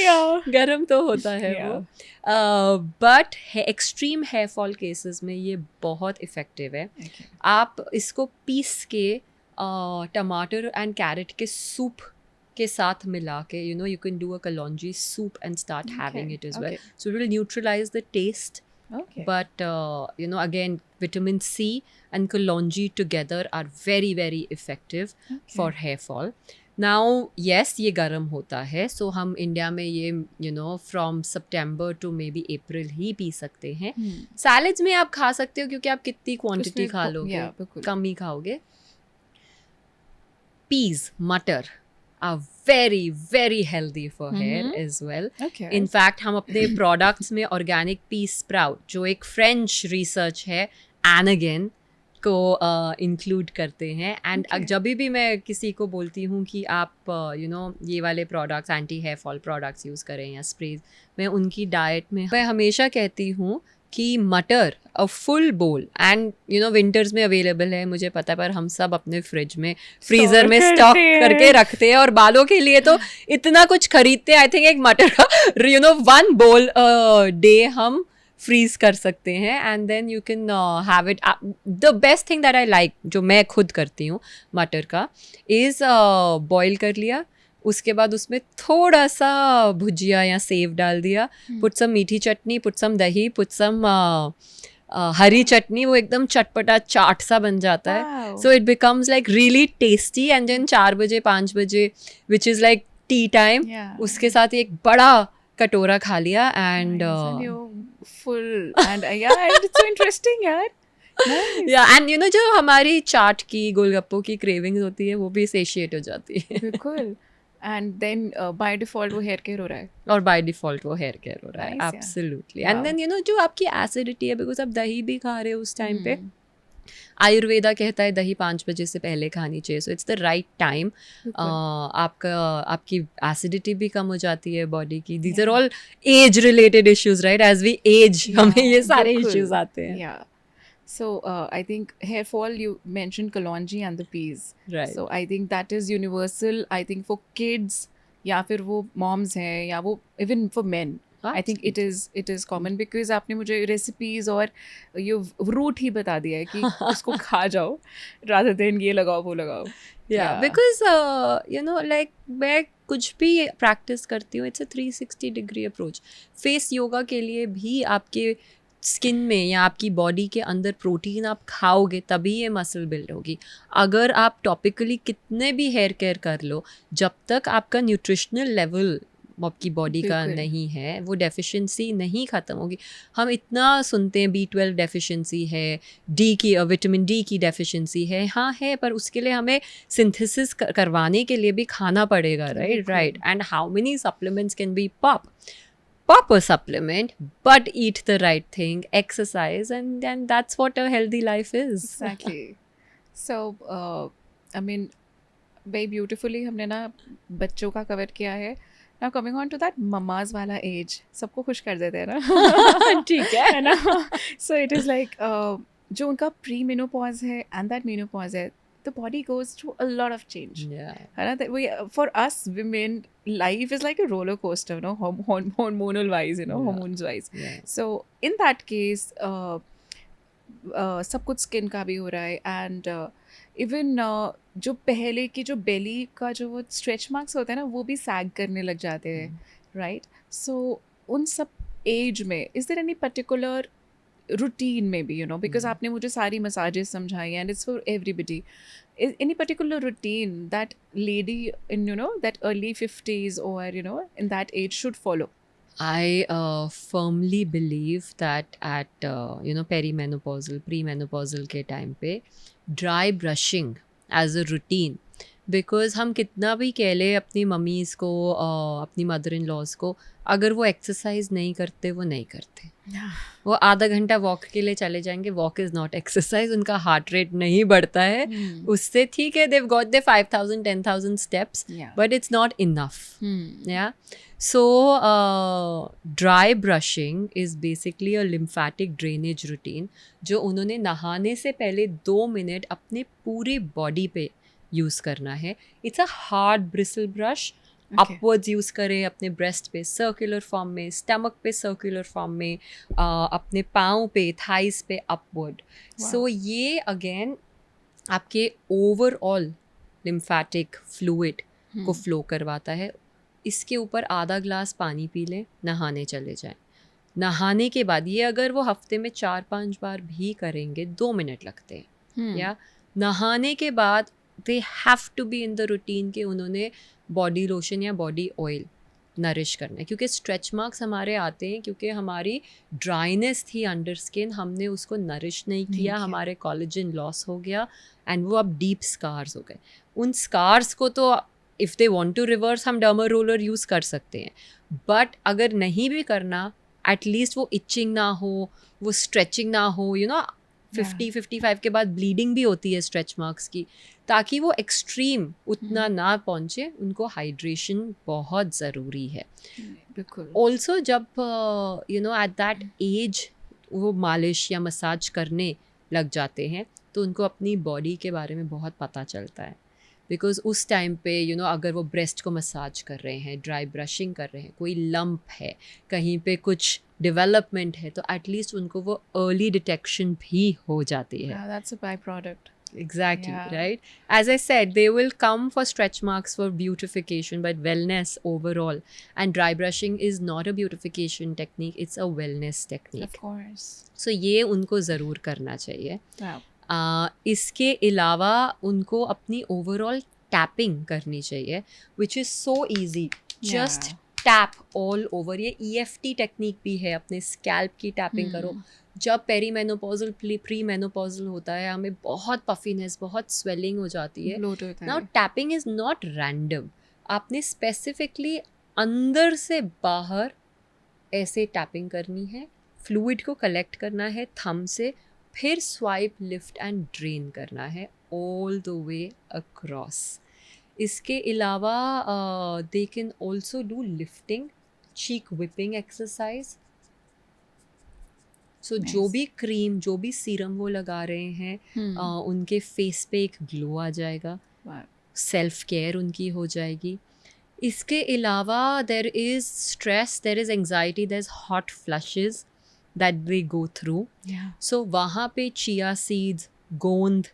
Yeah. गरम तो होता है Yeah. वो, but extreme hair fall cases में ये बहुत इफ़ेक्टिव है. Okay. आप इसको पीस के टमाटर एंड कैरेट के सूप के साथ मिला के you can do a kalonji soup and start having Okay, it as well. okay. So it will neutralize the taste. Okay. But again, vitamin C and kalonji together are very very effective for hair fall. Now yes, ये गर्म होता है, so हम India में ये from September to maybe April he P सकते हैं. Salads में आप खा सकते हो क्योंकि आप कितनी क्वांटिटी खा लोगे, कम ही खाओगे. Peas, मटर are very very healthy for hair as well. Okay. In fact, हम अपने products में organic pea sprout, जो एक French research है, Anagen को include करते हैं. And जब भी मैं किसी को बोलती हूँ कि आप ये वाले products, anti hair fall products use करें या sprays, मैं उनकी diet में मैं हमेशा कहती हूँ कि मटर अ फुल बोल, एंड विंटर्स में अवेलेबल है मुझे पता है, पर हम सब अपने फ्रिज में फ्रीजर में स्टॉक करके रखते हैं, और बालों के लिए तो इतना कुछ खरीदते हैं. आई थिंक एक मटर का 1 बोल डे हम फ्रीज कर सकते हैं, and then you can have it. The best thing that I like, जो मैं खुद करती हूँ मटर का, इज बॉईल कर लिया, उसके बाद उसमें थोड़ा सा भुजिया या सेव डाल दिया, पुट सम मीठी चटनी, पुट सम दही, पुट सम हरी चटनी, वो एकदम चटपटा चाट सा बन जाता है. So it becomes like really tasty. And then 4 बजे 5 बजे which is like tea time, उसके साथ एक बड़ा कटोरा खा लिया, and full and yeah, it's so interesting यार. Nice. Yeah, and जो हमारी चाट की, गोलगप्पों की क्रेविंग्स होती है, वो भी सेशिएट हो जाती है. बिल्कुल. And then by default वो हेयर केयर हो रहा है. और बाय डिफॉल्ट वो हेयर केयर हो रहा है. Nice, absolutely. एंड देन जो आपकी एसिडिटी है, बिकॉज आप दही भी खा रहे हो उस टाइम पे, आयुर्वेदा कहता है दही 5 बजे से पहले खानी चाहिए. So it's the right time. आपकी एसिडिटी भी कम हो जाती है बॉडी की. These are all age related issues, right? As we age हमें ये सारे इश्यूज आते हैं. Yeah. So I think hair fall, you mentioned kalonji and the peas. Right. So I think that is universal. I think for kids, या फिर वो moms हैं, या वो even for men. I think it is common because आपने मुझे recipes और ये root ही बता दिया है कि इसको खा जाओ rather than ये लगाओ वो लगाओ. Yeah, because like मैं कुछ भी practice करती हूँ, it's a 360 degree approach. Face yoga के लिए भी आपके स्किन में या आपकी बॉडी के अंदर प्रोटीन आप खाओगे तभी ये मसल बिल्ड होगी. अगर आप टॉपिकली कितने भी हेयर केयर कर लो, जब तक आपका न्यूट्रिशनल लेवल आपकी बॉडी का नहीं है, वो डेफिशिएंसी नहीं ख़त्म होगी. हम इतना सुनते हैं B12 डेफिशिएंसी है, विटामिन डी की डेफिशिएंसी है. हाँ है, पर उसके लिए हमें सिंथेसिस करवाने के लिए भी खाना पड़ेगा, right? And how many supplements can be pop a supplement, but eat the right thing, exercise, and that's what a healthy life is. Exactly. So I mean, very beautifully हमने ना बच्चों का कवर किया है. Now coming on to that mama's वाला age, सबको खुश कर देते हैं ना. ठीक है ना. So it is like जो उनका pre-menopause है and that menopause है, the body goes through a lot of change. Yeah. है ना? That we, for us women, life is like a roller coaster, hormonal wise, hormones wise. Yeah. So in that case, सब कुछ skin का भी हो रहा है, एंड इवन जो पहले की जो बेली का जो वो स्ट्रेच मार्क्स होते हैं ना, वो भी सैग करने लग जाते हैं, राइट? सो उन सब एज में is there any particular routine में भी, बिकॉज आपने मुझे सारी मसाजेस समझाई and it's for everybody, any particular routine that lady in that early 50s or in that age should follow? I firmly believe that at perimenopausal, premenopausal के time पे dry brushing as a routine, because हम कितना भी कह ले अपनी mummy's को, अपनी मदर इन लॉज को, अगर वो एक्सरसाइज नहीं करते, वो नहीं करते. वो आधा घंटा वॉक के लिए चले जाएंगे, वॉक इज़ नॉट एक्सरसाइज. उनका हार्ट रेट नहीं बढ़ता है उससे. ठीक है, they've got the 5,000 10,000 steps, but it's not enough. Yeah so dry brushing is basically a lymphatic drainage routine, जो उन्होंने नहाने से पहले 2 मिनट अपने पूरे बॉडी पे यूज़ करना है. It's a hard bristle brush. Upwards use करें अपने ब्रेस्ट पे सर्कुलर फॉर्म में, स्टमक पे सर्कुलर फॉर्म में, अपने पाँव पे, थाइस पे अपवर्ड. सो ये अगेन आपके ओवरऑल लिम्फेटिक फ्लूइड को फ्लो करवाता है। इसके ऊपर आधा ग्लास पानी पी लें, नहाने चले जाएं। नहाने के बाद ये अगर वो हफ्ते में 4-5 बार भी करेंगे, 2 मिनट लगते हैं। या नहाने के बाद they have to be in the routine कि उन्होंने बॉडी लोशन या बॉडी ऑयल नरिश करना है, क्योंकि स्ट्रेच मार्क्स हमारे आते हैं क्योंकि हमारी ड्राइनेस थी अंडर स्किन, हमने उसको नरिश नहीं किया, हमारे कोलेजन लॉस हो गया एंड वो अब डीप स्कार्स हो गए। उन स्कार्स को तो if they want to reverse हम डर्मा रोलर यूज़ कर सकते हैं, बट अगर नहीं भी करना, एटलीस्ट वो इचिंग ना हो, वो स्ट्रेचिंग ना हो, 50-55 के बाद ब्लीडिंग भी होती है स्ट्रेच मार्क्स की, ताकि वो एक्सट्रीम उतना ना पहुँचे। उनको हाइड्रेशन बहुत ज़रूरी है। बिल्कुल। ऑल्सो जब एट दैट एज वो मालिश या मसाज करने लग जाते हैं तो उनको अपनी बॉडी के बारे में बहुत पता चलता है, बिकॉज उस टाइम पे अगर वो ब्रेस्ट को मसाज कर रहे हैं, ड्राई ब्रशिंग कर रहे हैं, कोई लंप है, कहीं पे कुछ डेवलपमेंट है, तो एटलीस्ट उनको वो अर्ली डिटेक्शन भी हो जाती है। That's a byproduct. Exactly, Yeah. right? As I said, they will come for stretch marks for beautification, but wellness overall. And dry brushing is not a beautification technique, it's a wellness technique. Of course. So ये उनको ज़रूर करना चाहिए। Wow. इसके अलावा उनको अपनी overall tapping करनी चाहिए, which is so easy. Just tap all over. ये EFT टेक्निक भी है, अपने स्कैल्प की टैपिंग करो। जब पेरीमेनोपॉजल प्री मेनोपॉजल होता है, हमें बहुत पफिनेस, बहुत स्वेलिंग हो जाती है। Now tapping is not random, आपने स्पेसिफिकली अंदर से बाहर ऐसे टैपिंग करनी है, फ्लूइड को कलेक्ट करना है थंब से, फिर स्वाइप, लिफ्ट एंड ड्रेन करना है ऑल द वे अक्रॉस। इसके अलावा they can also do lifting, cheek whipping exercise. So जो भी क्रीम, जो भी सीरम वो लगा रहे हैं, उनके फेस पे एक ग्लो आ जाएगा, सेल्फ केयर उनकी हो जाएगी। इसके अलावा there is stress, there is anxiety, there is hot flushes that they go through. So वहाँ पे चिया सीड्स, गोंद,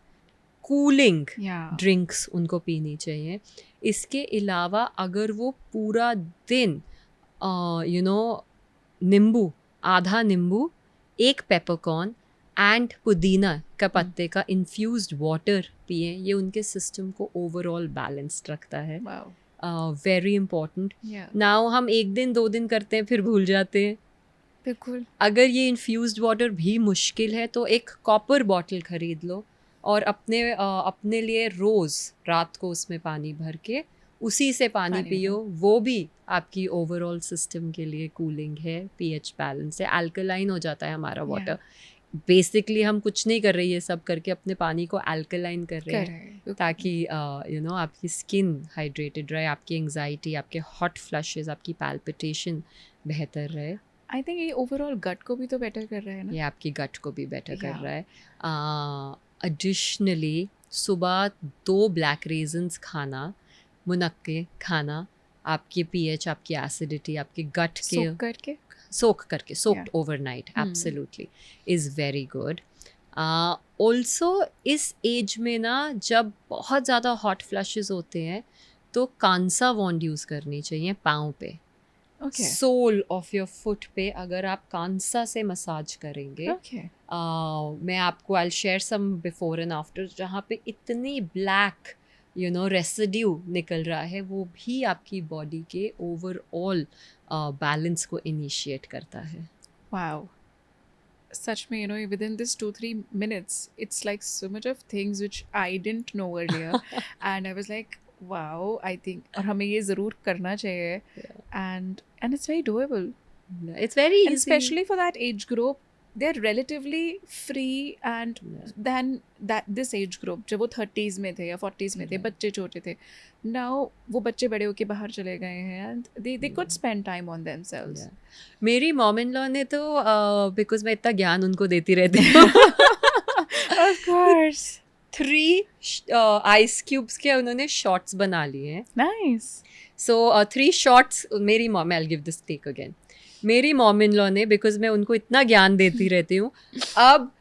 कूलिंग ड्रिंक्स उनको पीनी चाहिए। इसके अलावा अगर वो पूरा दिन नींबू, आधा नींबू, एक पेपरकॉर्न एंड पुदीना का पत्ते का इन्फ्यूज्ड वाटर पिए, ये उनके सिस्टम को ओवरऑल बैलेंस्ड रखता है। Very important. नाउ हम 1 दिन 2 दिन करते हैं, फिर भूल जाते हैं। बिल्कुल। अगर ये इन्फ्यूज्ड वाटर भी मुश्किल है तो एक कॉपर बॉटल ख़रीद लो और अपने लिए रोज़ रात को उसमें पानी भर के उसी से पानी पियो। वो भी आपकी ओवरऑल सिस्टम के लिए कूलिंग है, pH बैलेंस है, अल्कलाइन हो जाता है हमारा वाटर। बेसिकली हम कुछ नहीं कर रहे, ये सब करके अपने पानी को अल्कलाइन कर रहे हैं, ताकि आपकी स्किन हाइड्रेटेड रहे, आपकी एंग्जाइटी, आपके हॉट फ्लशेस, आपकी पैल्पिटेशन बेहतर रहे। आई थिंक ये ओवरऑल गट को भी तो बेटर कर रहा है ना? ये आपकी गट को भी बेटर कर रहा है। एडिशनली सुबह 2 ब्लैक रेजन्स खाना, मुनक्के खाना, आपके pH, आपकी एसिडिटी, आपके गट के सोक करके soaked overnight, absolutely is very good. Also इस एज में ना जब बहुत ज़्यादा हॉट फ्लशेस होते हैं तो कांसा वॉन्ड यूज़ करनी चाहिए पाँव पे। सोल ऑफ योर फुट पे अगर आप कांसा से मसाज करेंगे, मैं आपको I share some before and after, जहाँ पे इतनी ब्लैक रेसिड्यू निकल रहा है, वो भी आपकी बॉडी के ओवरऑल बैलेंस को इनिशिएट करता है। वाओ, सच में within this 2-3 minutes it's like so much of things which I didn't know earlier and I was like wow, I think और हमें ये ज़रूर करना चाहिए। and it's very doable, it's very easy, and especially for that age group they're relatively free and than this age group जब वो 30s में थे या 40s में थे, बच्चे छोटे थे, now वो बच्चे बड़े होके बाहर चले गए हैं and they could spend time on themselves. मेरी मॉम इन लॉ ने तो बिकॉज मैं इतना ज्ञान उनको देती रहती हूँ of course 3 आइस क्यूब्स के उन्होंने शॉट्स बना लिए हैं। Nice. So 3 शॉट्स मेरी mom, I'll give this take again, मेरी मॉम इन लॉ ने, बिकॉज मैं उनको इतना ज्ञान देती रहती हूँ, अब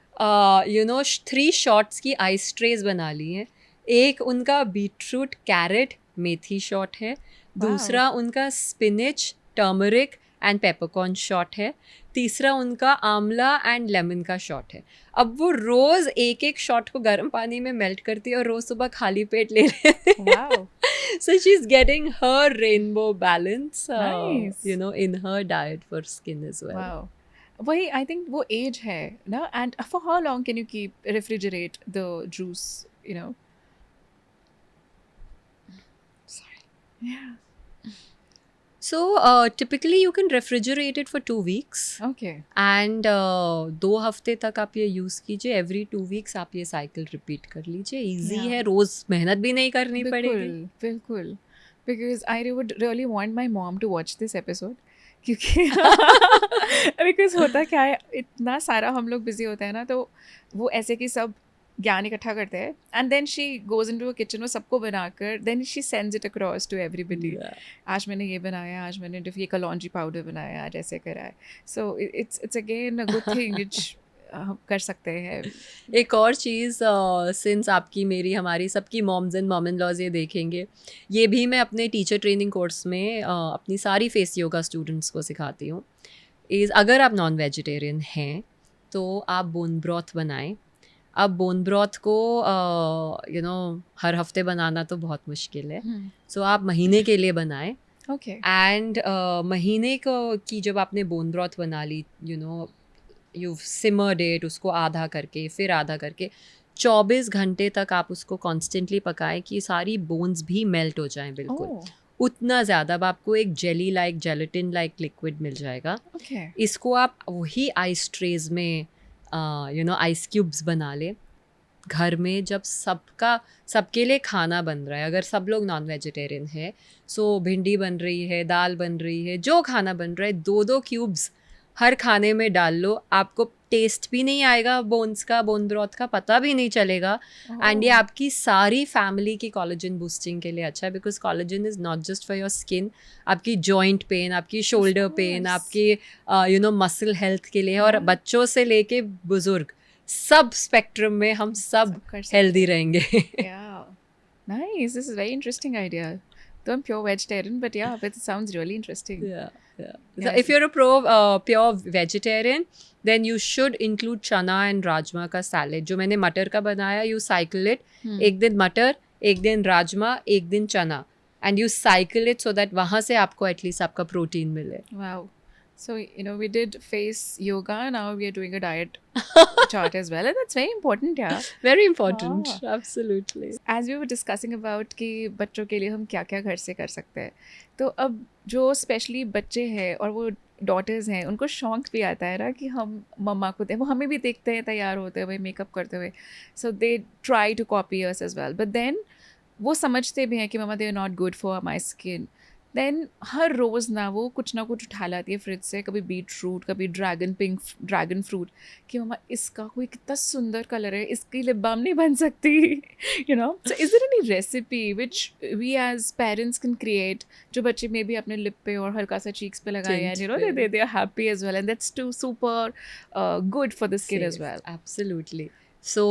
3 शॉट्स की आइस ट्रेज बना ली हैं। एक उनका बीटरूट, कैरेट, मेथी शॉट है, दूसरा उनका spinach, turmeric and peppercorn shot है, तीसरा उनका आंवला एंड लेमन का शॉट है. अब वो रोज एक एक शॉट को गर्म पानी में मेल्ट करती है और रोज सुबह खाली पेट ले रहे हैं. Wow. So she's getting her rainbow balance, Nice. in her diet for skin as well. Wow. वही I think वो age है ना, and for how long can you keep refrigerate the juice, you know? Sorry. Yeah. So typically you can refrigerate it for 2 weeks. Okay. And 2 हफ्ते तक आप ये use कीजिए. Every 2 weeks आप ये साइकिल रिपीट कर लीजिए. Easy Yeah. है, रोज़ मेहनत भी नहीं करनी पड़ेगी. बिल्कुल. Because I would really want my mom to watch this episode. क्योंकि because होता क्या है, इतना सारा हम लोग बिजी होते हैं ना, तो वो ऐसे कि सब ज्ञान इकट्ठा करते हैं and then she goes into a kitchen, वो सबको बनाकर then she sends it across to everybody. Yeah. आज मैंने ये बनाया, आज मैंने ये कलौंजी पाउडर बनाया, आज ऐसे करा है. So it's again a good thing which कर सकते हैं. एक और चीज़, सिंस आपकी मेरी हमारी सबकी moms and mom in laws ये देखेंगे, ये भी मैं अपने टीचर ट्रेनिंग कोर्स में अपनी सारी फेस योगा स्टूडेंट्स को सिखाती हूँ. अगर आप नॉन वेजिटेरियन हैं तो आप बोन ब्रॉथ बनाएं. अब बोन ब्रॉथ को हर हफ्ते बनाना तो बहुत मुश्किल है. सो आप महीने के लिए बनाएं. ओके. एंड महीने को की जब आपने बोन ब्रॉथ बना ली, यू सिमर्ड इट, उसको आधा करके फिर आधा करके 24 घंटे तक आप उसको कॉन्स्टेंटली पकाएं कि सारी बोन्स भी मेल्ट हो जाएं बिल्कुल. उतना ज़्यादा. अब आपको एक jelly like, gelatin like liquid मिल जाएगा. ओके. इसको आप वही आइस ट्रेज में आइस क्यूब्स बना ले. घर में जब सबके लिए खाना बन रहा है, अगर सब लोग नॉन वेजिटेरियन है, सो भिंडी बन रही है, दाल बन रही है, जो खाना बन रहा है, 2-2 क्यूब्स हर खाने में डाल लो. आपको टेस्ट भी नहीं आएगा बोन्स का, बोन ब्रॉथ का पता भी नहीं चलेगा. एंड ये आपकी सारी फैमिली की कोलेजन बूस्टिंग के लिए अच्छा है. Because collagen is not just for your skin, आपकी जॉइंट पेन, आपकी शोल्डर पेन, आपके मसल हेल्थ के लिए है. और बच्चों से लेके बुजुर्ग सब स्पेक्ट्रम में हम सब हेल्दी रहेंगे. Yeah. Nice. This is a very interesting idea. Though I'm pure vegetarian, but yeah, but it sounds really interesting. Yeah. So Yeah. if you're a pure vegetarian, then you should include chana and rajma का salad. जो मैंने मटर का बनाया, you cycle it. एक दिन मटर, एक दिन राजमा, एक दिन चना, and you cycle it so that वहाँ से आपको at least आपका प्रोटीन मिले. Wow. So, we did face yoga, now we are doing a diet chart as well, and that's very important, yeah. Very important, absolutely. As we were discussing about कि बच्चों के लिए हम क्या क्या घर से कर सकते हैं, तो अब जो स्पेशली बच्चे हैं और वो डॉटर्स हैं, उनको शौक भी आता है ना कि हम मम्मा को वो हमें भी देखते हैं तैयार होते हुए, मेकअप करते हुए, so they try to copy us as well, but then वो समझते भी हैं कि मम्मा they are not good for my skin. Then हर रोज़ ना कुछ उठा लाती है फ्रिज से, कभी बीट फ्रूट, कभी ड्रैगन फ्रूट, कि मम्मा इसका कोई कितना सुंदर कलर है, इसकी लिप बाम नहीं बन सकती. So is there any recipe which we as parents can create, जो बच्चे में भी अपने लिप पे और हल्का सा चीक्स पे लगाए, and they are happy as well, and that's too super good for the skin as well. Absolutely. So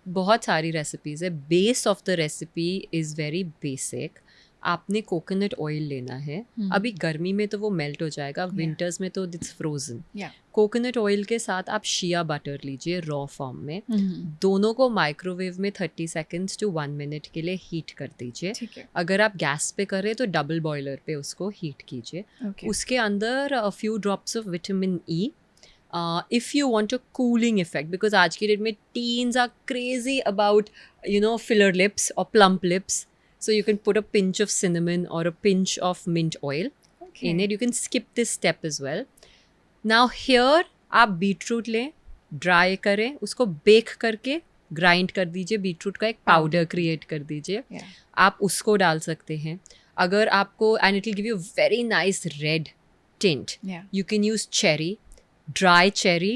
बहुत सारी रेसिपीज़ है. Base of the recipe is very basic. आपने कोकोनट ऑयल लेना है. अभी गर्मी में तो वो मेल्ट हो जाएगा, विंटर्स में तो इट्स फ्रोजन. कोकोनट ऑयल के साथ आप शिया बटर लीजिए रॉ फॉर्म में. दोनों को माइक्रोवेव में 30 सेकेंड्स टू 1 मिनट के लिए हीट कर दीजिए. अगर आप गैस पे कर रहे तो डबल बॉयलर पे उसको हीट कीजिए. उसके अंदर a few drops of vitamin E. If you want a cooling effect, because आज की डेट में teens are crazy about filler lips or plump lips, so you can put a pinch of cinnamon or a pinch of mint oil in it. You can skip this step as well. Now here आप beetroot लें, dry करें, उसको bake करके grind कर दीजिए, beetroot का एक powder create कर दीजिए. आप उसको डाल सकते हैं. अगर आपको, and it will give you very nice red tint. You can use cherry, dry cherry,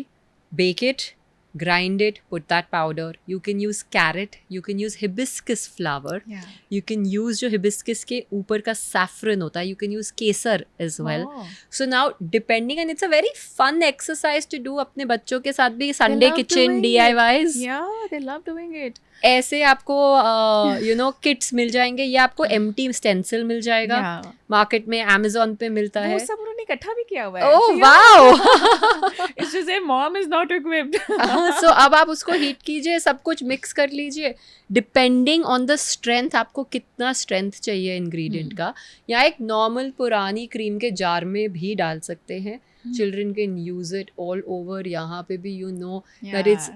bake it, grind it, put that powder. You can use carrot, you can use hibiscus flower. You can use जो hibiscus के ऊपर का saffron होता है, you can use Kesar as well. So now depending, and it's a very fun exercise to do अपने बच्चों के साथ भी. Sunday kitchen DIYs. Yeah, they love doing it. ऐसे आपको किट्स मिल जाएंगे या आपको एम्प्टी स्टेंसिल मिल जाएगा Yeah. मार्केट में, अमेजोन पे मिलता वो है. सब उन्होंने इकट्ठा भी किया हुआ है. ओह So, wow. it's just their mom is not equipped. सो अब आप उसको हीट कीजिए, सब कुछ मिक्स कर लीजिए, डिपेंडिंग ऑन द स्ट्रेंथ, आपको कितना स्ट्रेंथ चाहिए इंग्रेडिएंट का. या एक नॉर्मल पुरानी क्रीम के जार में भी डाल सकते हैं. Children can use it all over. यहाँ पे भी that it's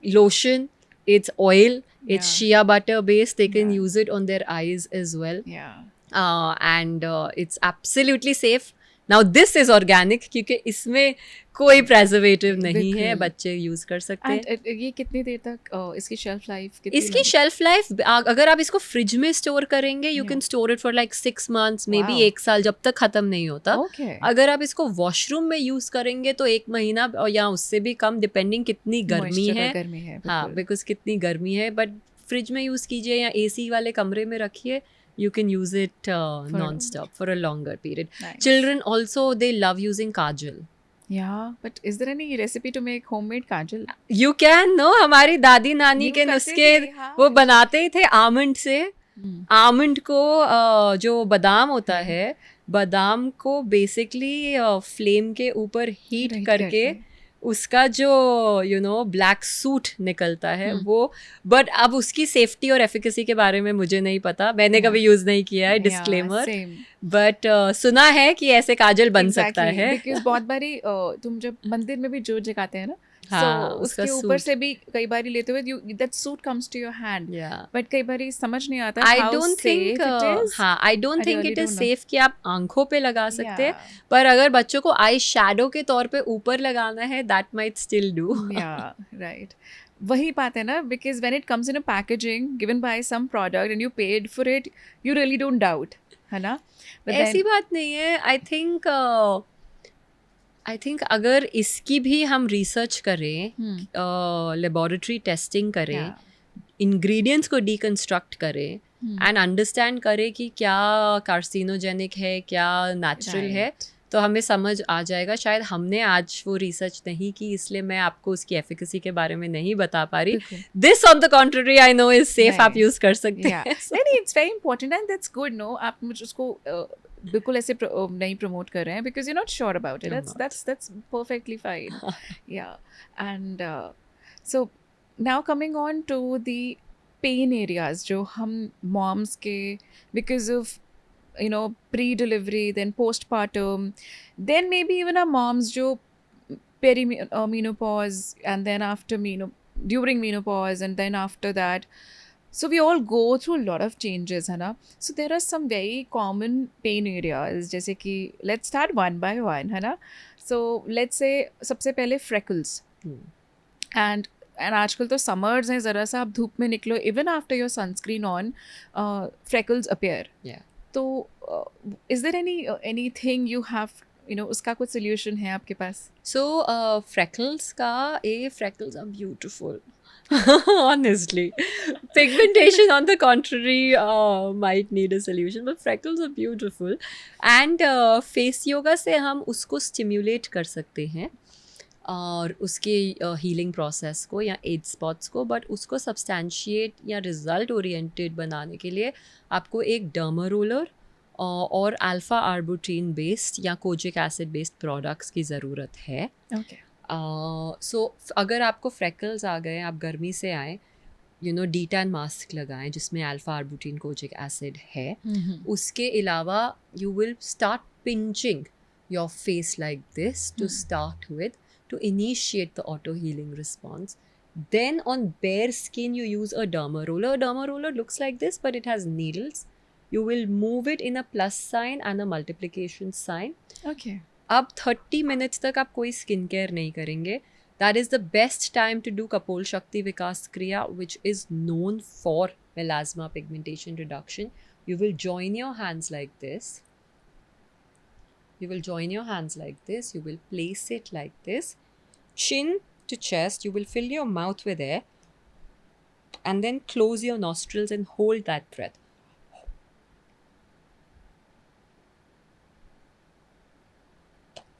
lotion, it's oil, it's shea butter based. They can use it on their eyes as well. Yeah. And it's absolutely safe. Now this is organic क्योंकि इसमें कोई preservative नहीं है, बच्चे use कर सकते हैं. And ये कितनी देर तक इसकी शेल्फ लाइफ कितनी इसकी शेल्फ लाइफ अगर आप इसको फ्रिज में स्टोर करेंगे, you can store it for like 6 months, may be 1 साल, जब तक खत्म नहीं होता. Okay. अगर आप इसको वॉशरूम में यूज करेंगे तो 1 महीना या उससे भी कम, डिपेंडिंग कितनी गर्मी है. हाँ, बिकॉज कितनी गर्मी है. बट फ्रिज में यूज कीजिए या एसी वाले कमरे में रखिए. You can use it non-stop for a longer period. Nice. Children also, they love using kajal. Yeah, but is there any recipe to make homemade kajal? You can, no? हमारी दादी नानी के नुस्खे वो बनाते ही थे आमंड से. आमंड को जो बादाम होता है, बादाम को बेसिकली फ्लेम के ऊपर हीट करके उसका जो ब्लैक सूट निकलता है वो. बट अब उसकी सेफ्टी और एफिकेसी के बारे में मुझे नहीं पता, मैंने कभी यूज नहीं किया है, डिस्क्लेमर. बट सुना है कि ऐसे काजल बन सकता है. बिकॉज बहुत बारी तुम जब मंदिर में भी जोत जगाते हैं ना, हाँ, उसके ऊपर से भी कई बारी लेते हुए that suit comes to your hand. But कई बारी समझ नहीं आता. I don't think it is safe कि आप आंखों पे लगा सकते हैं. पर अगर बच्चों को आई शैडो के तौर पे ऊपर लगाना है, that might still do. Right. वही बात है ना, because when it comes in a packaging given by some product and you paid for it, you really don't doubt, है ना. ऐसी बात नहीं है. आई थिंक अगर इसकी भी हम रिसर्च करें, लेबोरेटरी टेस्टिंग करें, इंग्रेडिएंट्स को डिकंस्ट्रक्ट करें एंड अंडरस्टैंड करें कि क्या कार्सिनोजेनिक है, क्या नेचुरल है, तो हमें समझ आ जाएगा. शायद हमने आज वो रिसर्च नहीं की, इसलिए मैं आपको उसकी एफिकेसी के बारे में नहीं बता पा रही. This on the contrary I know is safe, आप यूज कर सकते हैं. नहीं, it's very important and that's good. No, आप मुझे उसको बिल्कुल ऐसे नहीं प्रमोट कर रहे हैं because you not sure about it. That's perfectly fine. Yeah. And so now coming on to the pain areas जो हम मॉम्स के, because of pre-delivery, then postpartum, then maybe even our moms jo menopause, and then after during menopause, and then after that, so we all go through a lot of changes, है ना. So there are some very common pain areas, जैसे कि let's start one by one, है ना. So let's say सबसे पहले freckles. and आजकल तो summers हैं, ज़रा सा आप धूप में निकलो, even after your sunscreen on, freckles appear. तो is there anything you have उसका कुछ सोल्यूशन है आपके पास? So freckles freckles are beautiful. Honestly, pigmentation on the contrary might need a solution, but freckles are beautiful. And face yoga से हम उसको stimulate कर सकते हैं और उसके हीलिंग प्रोसेस को या एज स्पॉट्स को. बट उसको सब्सटैंशिएट या रिजल्ट ओरिएंटेड बनाने के लिए आपको एक डर्मा रोलर और अल्फा आर्बुटीन बेस्ड या कोजिक एसिड बेस्ड प्रोडक्ट्स की ज़रूरत है. सो अगर आपको फ्रेकल्स आ गए, आप गर्मी से आए, डी टैन मास्क लगाएं जिसमें अल्फा आर्बुटीन कोजिक एसिड है. उसके अलावा you will start pinching your face like this to start with, to initiate the auto healing response. Then on bare skin you use a derma roller. A derma roller looks like this, but it has needles. You will move it in a plus sign and a multiplication sign. Okay. अब 30 minutes तक आप कोई skin care नहीं करेंगे. That is the best time to do Kapol Shakti Vikas Kriya, which is known for melasma pigmentation reduction. You will join your hands like this. You will join your hands like this. You will place it like this. Chin to chest. You will fill your mouth with air. And then close your nostrils and hold that breath.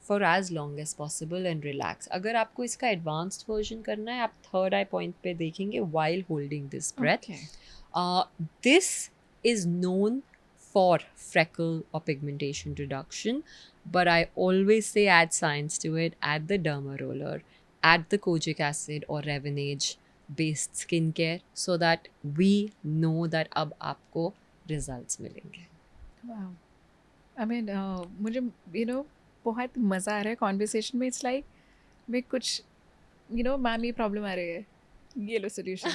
For as long as possible and relax. अगर आपको इसका advanced version करना है, आप third I point पे देखेंगे while holding this breath. Okay. This is known for freckle or pigmentation reduction, but I always say add science to it, add the derma roller, add the kojic acid or Revinage based skincare so that we know that अब आपको results मिलेंगे. Wow. I mean, मुझे बहुत मज़ा आ रहा है conversation में. It's like मैं कुछ मैम ये प्रॉब्लम आ रही है, ये लो solution.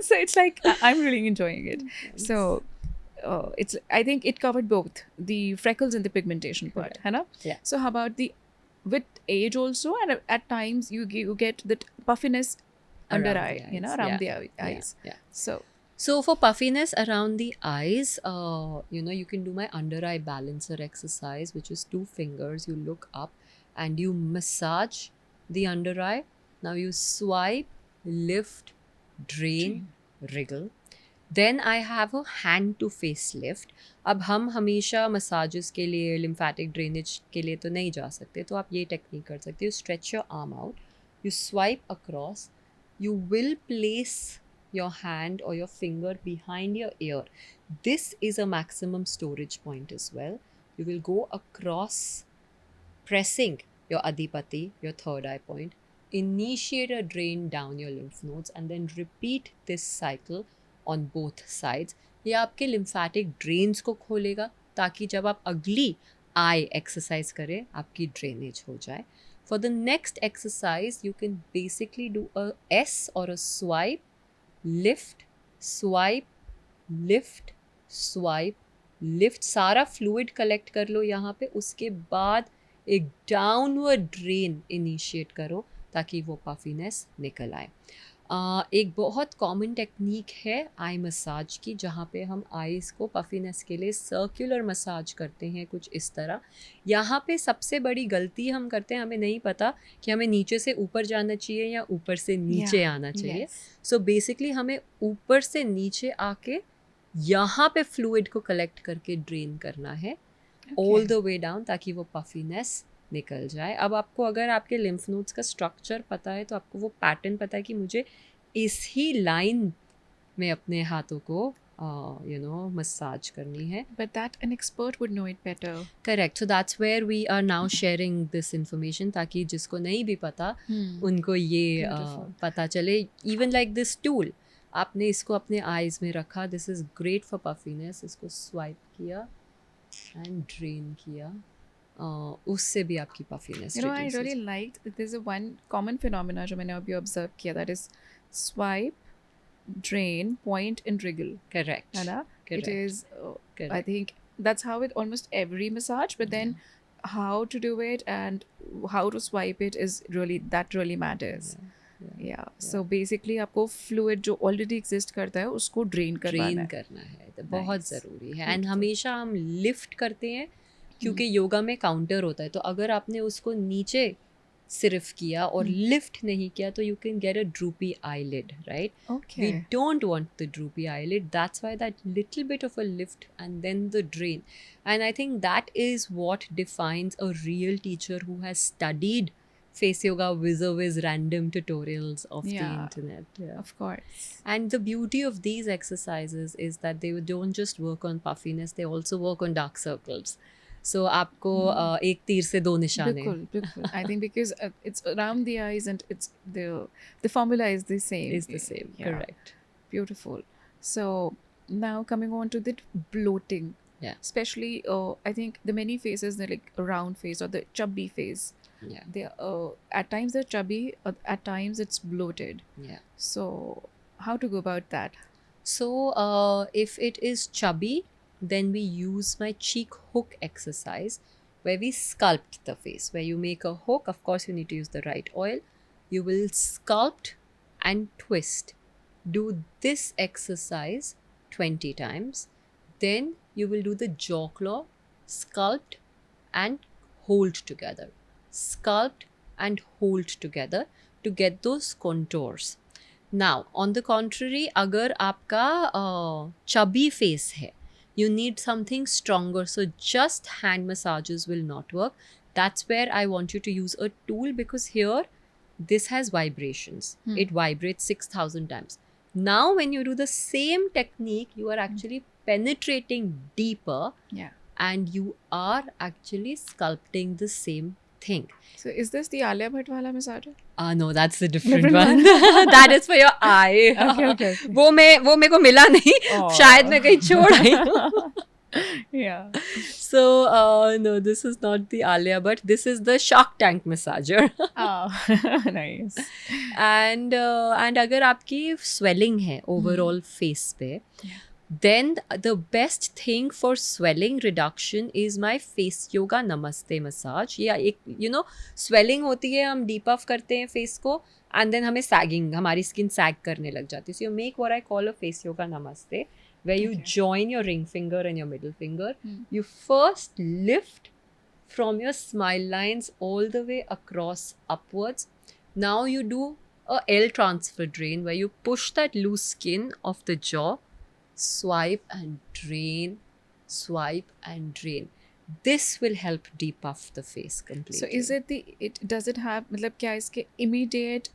So it's like I'm really enjoying it. So it's, I think it covered both the freckles and the pigmentation part, Correct. है ना? Yeah. So how about the with age also, and at times you get that puffiness under Around eye, the eyes, around yeah. the eyes. Yeah. So So for puffiness around the eyes, you can do my under eye balancer exercise, which is 2 fingers. You look up and you massage the under eye. Now you swipe, lift, drain, wriggle. Then I have a hand to face lift. अब हम हमेशा massages के लिए, lymphatic drainage के लिए तो नहीं जा सकते, तो आप ये टेक्निक कर सकते हो. Stretch your arm out, you swipe across, you will place your hand or your finger behind your ear. This is a maximum storage point as well. You will go across, pressing your adipati, your third eye point, initiate a drain down your lymph nodes, and then repeat this cycle on both sides. ये आपके lymphatic drains को खोलेगा ताकि जब आप अगली eye exercise करें आपकी drainage हो जाए. For the next exercise, you can basically do a S or a swipe, lift, swipe, lift, swipe, lift. सारा फ्लूइड कलेक्ट कर लो यहाँ पे. उसके बाद एक डाउनवर्ड ड्रेन इनिशिएट करो ताकि वो पफीनेस निकल आए. एक बहुत कॉमन टेक्निक है आई मसाज की, जहाँ पे हम आईज़ को पफीनेस के लिए सर्कुलर मसाज करते हैं कुछ इस तरह. यहाँ पे सबसे बड़ी गलती हम करते हैं, हमें नहीं पता कि हमें नीचे से ऊपर जाना चाहिए या ऊपर से नीचे आना चाहिए. सो बेसिकली हमें ऊपर से नीचे आके यहाँ पे फ्लूइड को कलेक्ट करके ड्रेन करना है ऑल द वे डाउन ताकि वो पफीनेस निकल जाए. अब आपको अगर आपके लिम्फ नोड्स का स्ट्रक्चर पता है तो आपको वो पैटर्न पता है कि मुझे इस ही लाइन में अपने हाथों को मसाज करनी है. but that an expert would know it better. Correct. So that's where we are now sharing this information ताकि जिसको नहीं भी पता उनको ये पता चले. इवन लाइक दिस टूल, आपने इसको अपने आईज में रखा, this is great for puffiness. इसको स्वाइप किया एंड ड्रेन किया, उससे भी आपकी puffiness. I really liked that there's a one common phenomena जो मैंने अभी observe किया, that is swipe, drain, point and wriggle. Correct. है ना? Correct. It is I Correct. think that's how it almost every massage, but then how to do it and how to swipe it is really matters. Yeah. So basically आपको fluid जो already exist करता है उसको drain करवाना train है. करना है तो बहुत Nice. ज़रूरी है. एंड हमेशा हम लिफ्ट करते हैं क्योंकि योगा में काउंटर होता है, तो अगर आपने उसको नीचे सिर्फ किया और लिफ्ट नहीं किया तो you can get a droopy eyelid, right? Okay. We don't want the droopy eyelid. That's why that little bit of a lift and then the drain. And I think that is what defines a real teacher who has studied face yoga vis-a-vis random tutorials of the Yeah. internet. Yeah. Of course. And the beauty of these exercises is that they don't just work on puffiness, they also work on dark circles. So आपको एक तीर से दो निशाने. बिल्कुल. I think because it's around the eyes and it's the formula is the same. Is the same. Yeah. Correct. Beautiful. So now coming on to the bloating. Yeah. Especially I think the many faces, the like round face or the chubby face. Yeah. They at times they're chubby, at times it's bloated. Yeah. So how to go about that? So if it is chubby, then we use my cheek hook exercise where we sculpt the face, where you make a hook. Of course, you need to use the right oil. You will sculpt and twist. Do this exercise 20 times. Then you will do the jaw claw, sculpt and hold together. Sculpt and hold together to get those contours. Now, on the contrary, अगर आपका chubby face है, You need something stronger. So just hand massages will not work. That's where I want you to use a tool, because here this has vibrations. It vibrates 6,000 times. Now, when you do the same technique, you are actually penetrating deeper Yeah. and you are actually sculpting the same thing. So is this the Alia Bhatt wala massager? No, that's a different Different one. That is for your eye. Okay. वो मेरे को मिला नहीं. Oh. शायद मैं कहीं छोड़ आई हूँ. Yeah. So, no, this is not the Alia Bhatt. This is the Shark Tank massager. Oh, nice. And अगर आपकी swelling है overall face पे, then the best thing for swelling reduction is my face yoga namaste massage. या एक swelling होती है, हम deep puff करते हैं face को, and then हमें sagging, हमारी skin sag करने लग जाती है. So you make what I call a face yoga namaste, where you join your ring finger and your middle finger. You first lift from your smile lines all the way across upwards. Now you do a L transfer drain, where you push that loose skin of the jaw, swipe and drain, swipe and drain. This will help depuff the face completely. So is it does it have मतलब क्या इसके immediate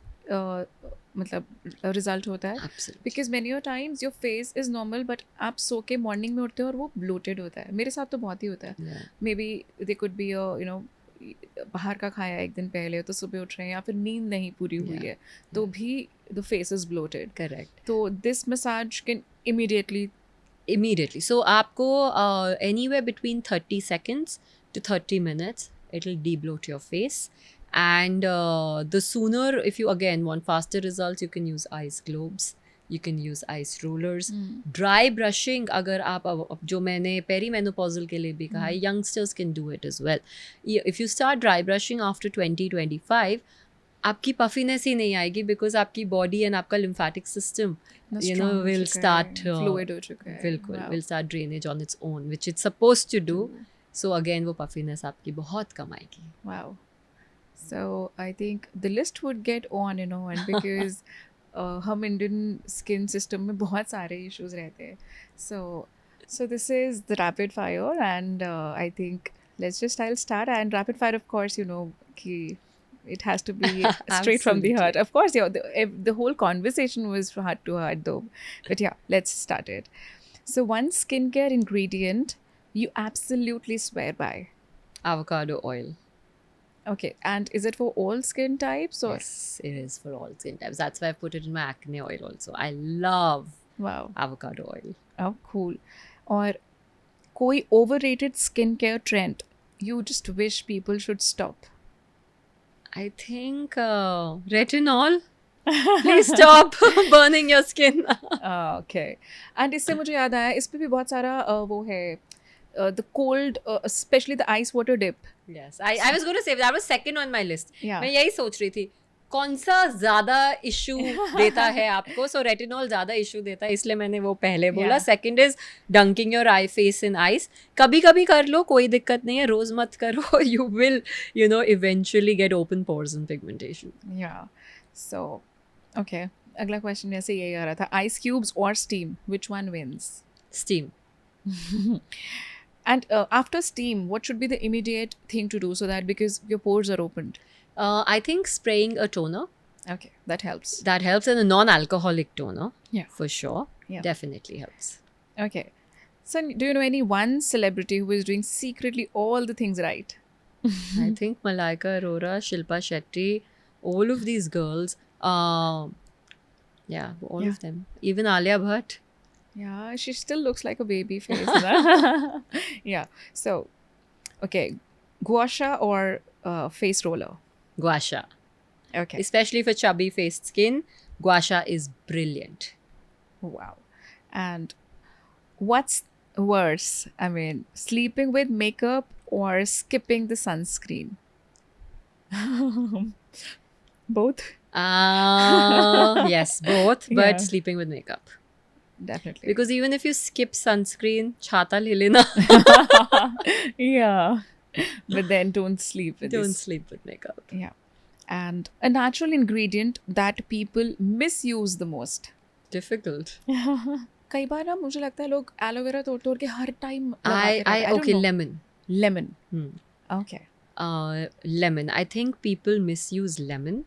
मतलब result होता है? Absolutely. Because many a times your face is normal but आप सो के morning में उठते हो और वो bloated होता है. मेरे साथ तो बहुत ही होता है. Yeah. Maybe there could be a बाहर का खाया एक दिन पहले तो सुबह उठ रहे हैं या फिर नींद नहीं पूरी हुई है तो भी the face is bloated. Correct. तो this massage can immediately. So आपको anywhere between 30 seconds to 30 minutes, it'll debloat your face. And the sooner, if you again want faster results, you can use ice globes. You can use ice rollers. Dry brushing, अगर आप जो मैंने perimenopausal के लिए भी कहा है, youngsters can do it as well. If you start dry brushing after 20-25, आपकी puffiness ही नहीं आएगी, because आपकी body and आपका lymphatic system will start fluid हो चुका है. बिल्कुल will start drainage on its own, which it's supposed to do. So again वो puffiness आपकी बहुत कम आएगी. Wow. So I think the list would get on and because हम Indian skin system में बहुत सारे issues रहते हैं. So this is the rapid fire, and I think I'll start. And rapid fire, of course, कि it has to be straight from the heart. Of course, the whole conversation was heart to heart though. But yeah, let's start it. So one skincare ingredient you absolutely swear by. Avocado oil. Okay, and is it for all skin types or? Yes, it is for all skin types. That's why I put it in my acne oil also. I love Wow. avocado oil. Oh, cool. Or कोई overrated skincare trend you just wish people should stop? I think retinol. Please stop burning your skin. Okay. And इससे मुझे याद आया, इस पे भी बहुत सारा वो है, the cold, especially the ice water dip. Yes, I was going to say that was second on my list. Yeah. मैं यही सोच रही थी कौन सा ज़्यादा इशू देता है आपको. सो रेटिनॉल ज़्यादा इशू देता है, इसलिए मैंने वो पहले बोला. Second is dunking your I face in ice. कभी कभी कर लो, कोई दिक्कत नहीं है, रोज़ मत करो. You will eventually gate open pores and pigmentation. Yeah. So, okay. अगला क्वेश्चन वैसे यही आ रहा था. Ice cubes or steam? Which one wins? Steam. And after steam, what should be the immediate thing to do so that because your pores are opened? I think spraying a toner. Okay, that helps. That helps, and a non-alcoholic toner. Yeah. For sure. Yeah. Definitely helps. Okay. So, do you know any one celebrity who is doing secretly all the things right? I think Malaika Arora, Shilpa Shetty, all of these girls. Yeah, all of them. Even Alia Bhatt. Yeah, she still looks like a baby face. Na? Yeah. So, okay. Gua sha or face roller? Gua sha. Okay. Especially for chubby faced skin, gua sha is brilliant. Wow. And what's worse? I mean, sleeping with makeup or skipping the sunscreen? Both? Yes, both, but Yeah. sleeping with makeup. Definitely. Because even if you skip sunscreen, chhata le lena. Yeah. But then don't sleep with Don't this. sleep with makeup. Yeah. And a natural ingredient that people misuse the most. Difficult. कई बार ना मुझे लगता है लोग aloe vera तोड़ तोड़ के हर time Okay, lemon. Lemon Hmm. Okay Lemon. I think people misuse lemon,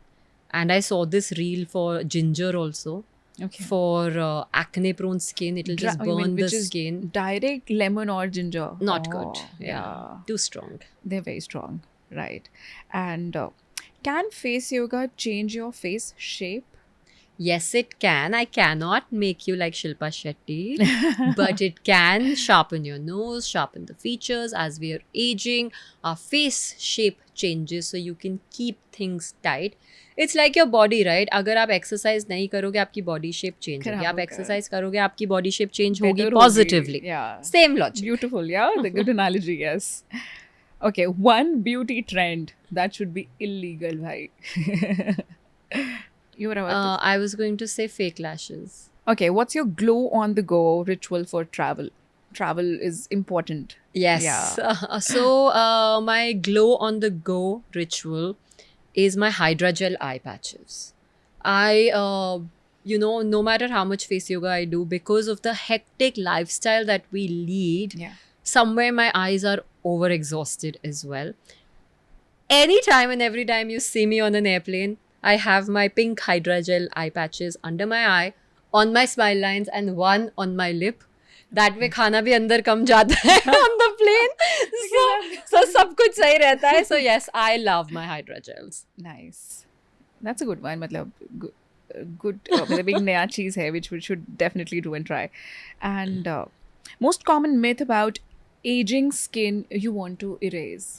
and I saw this reel for ginger also. Okay For acne-prone skin, it'll just burn the skin. Direct lemon और ginger Not good. Yeah, too strong. they're very strong, right? And can face yoga change your face shape? Yes, it can. I cannot make you like Shilpa Shetty, but it can sharpen your nose, sharpen the features. As we are aging, our face shape changes, so you can keep things tight. It's like your body, right? अगर आप exercise नहीं करोगे आपकी body shape change होगी. खराब आप होगा. exercise करोगे आपकी body shape change होगी Better होगी. positively. Yeah. Same logic. Beautiful, yeah. The good analogy, yes. Okay, one beauty trend that should be illegal, bhai. You were about to. I was going to say fake lashes. Okay, what's your glow on the go ritual for travel? Travel is important. Yes. Yeah. So my glow on the go ritual is my hydrogel eye patches. No matter how much face yoga I do, because of the hectic lifestyle that we lead, Yeah. somewhere my eyes are overexhausted as well. Anytime and every time you see me on an airplane, I have my pink hydrogel eye patches under my eye, on my smile lines, and one on my lip. That way खाना भी अंदर कम जाता है on the plane. So सब कुछ सही रहता है. So yes, I love my hydrogels. Nice. That's a good one. मतलब good मतलब एक नया चीज़ है which we should definitely do and try. And most common myth about aging skin you want to erase.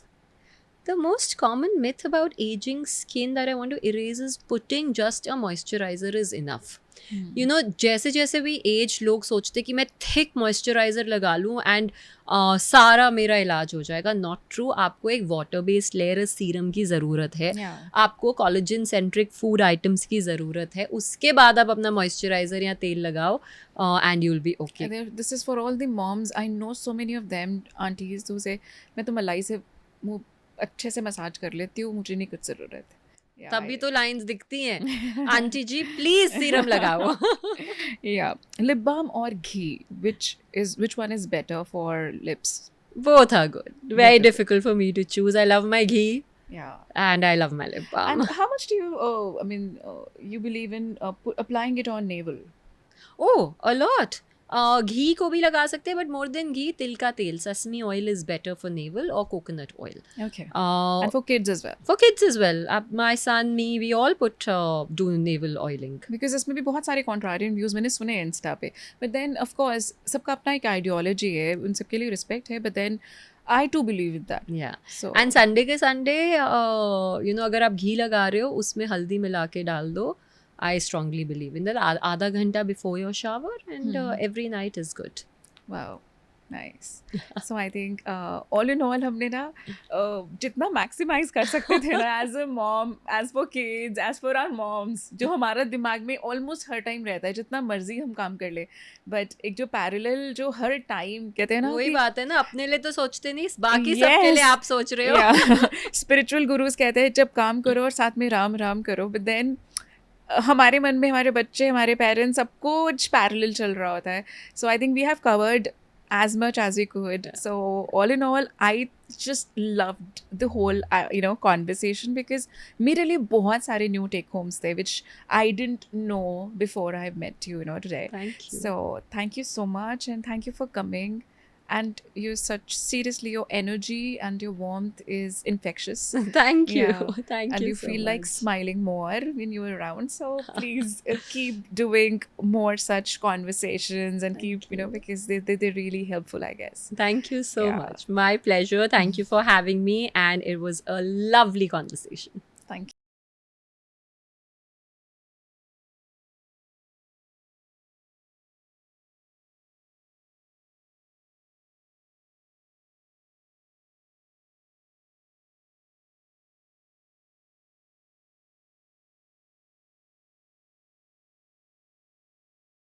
The most common myth about aging skin that I want to erase is putting just a moisturizer is enough. You know, जैसे जैसे भी as लोग सोचते कि मैं thick moisturiser लगा लूँ and सारा मेरा इलाज हो जाएगा. Not true. आपको एक वाटर बेस्ड लेयर सीरम की ज़रूरत है. Yeah. आपको कोलेजन सेंट्रिक फूड आइटम्स की ज़रूरत है. उसके बाद आप अपना मॉइस्चराइजर या तेल लगाओ and you will be okay. This is for all the moms. I know so many of them, aunties, who say मैं तो मलाई से मुँह अच्छे से मसाज कर लेती हूँ, मुझे नहीं कुछ ज़रूरत. Yeah, तभी तो लाइंस दिखती हैं. आंटी जी प्लीज सीरम लगाओ. yeah. Lip balm or ghee, which one is better for lips? Both are good. Very Both are difficult for me to choose. I love my ghee Yeah. and I love my lip balm. And how much do you believe in applying it on navel? Oh, a lot. घी को भी लगा सकते हैं, but more than घी तिल का तेल, sesame oil is better for navel or coconut oil. Okay. And for kids as well. For kids as well. My son, me, we all do navel oiling. Because इसमें भी बहुत सारे contrarian views मैंने सुने हैं इंस्टा पे. But then of course सबका अपना एक ideology है, उन सबके लिए respect है. But then I too believe in that. Yeah. So and Sunday के संडे अगर आप घी लगा रहे हो उसमें हल्दी मिला के डाल दो. I strongly believe in that. आधा घंटा before your shower and every night is good. wow. Nice. So I think all in all हमने ना जितना maximize कर सकते थे ना as a mom, as for kids, as for our moms, जो हमारा दिमाग में almost हर टाइम रहता है, जितना मर्जी हम काम कर ले, but एक जो parallel जो हर टाइम कहते हैं ना वही कि बात है ना, अपने लिए तो सोचते नहीं, बाकी सबके लिए आप सोच रहे हो. yeah. Spiritual gurus कहते हैं जब काम करो और साथ में राम राम करो, but then हमारे मन में हमारे बच्चे, हमारे पेरेंट्स, सब कुछ पैरेलल चल रहा होता है. So I think we have covered as much as we could. So all in all, I just loved the whole conversation because मेरे लिए बहुत सारे new take homes थे which I didn't know before I met you today. Thank you. So thank you so much and thank you for coming. And seriously, your energy and your warmth is infectious. Thank you. Yeah. Thank And you you so feel like much. smiling more when you're around. So please keep doing more such conversations and keep, because they're really helpful, I guess. Thank you so Yeah. much. My pleasure. Thank you for having me, and it was a lovely conversation. Thank you.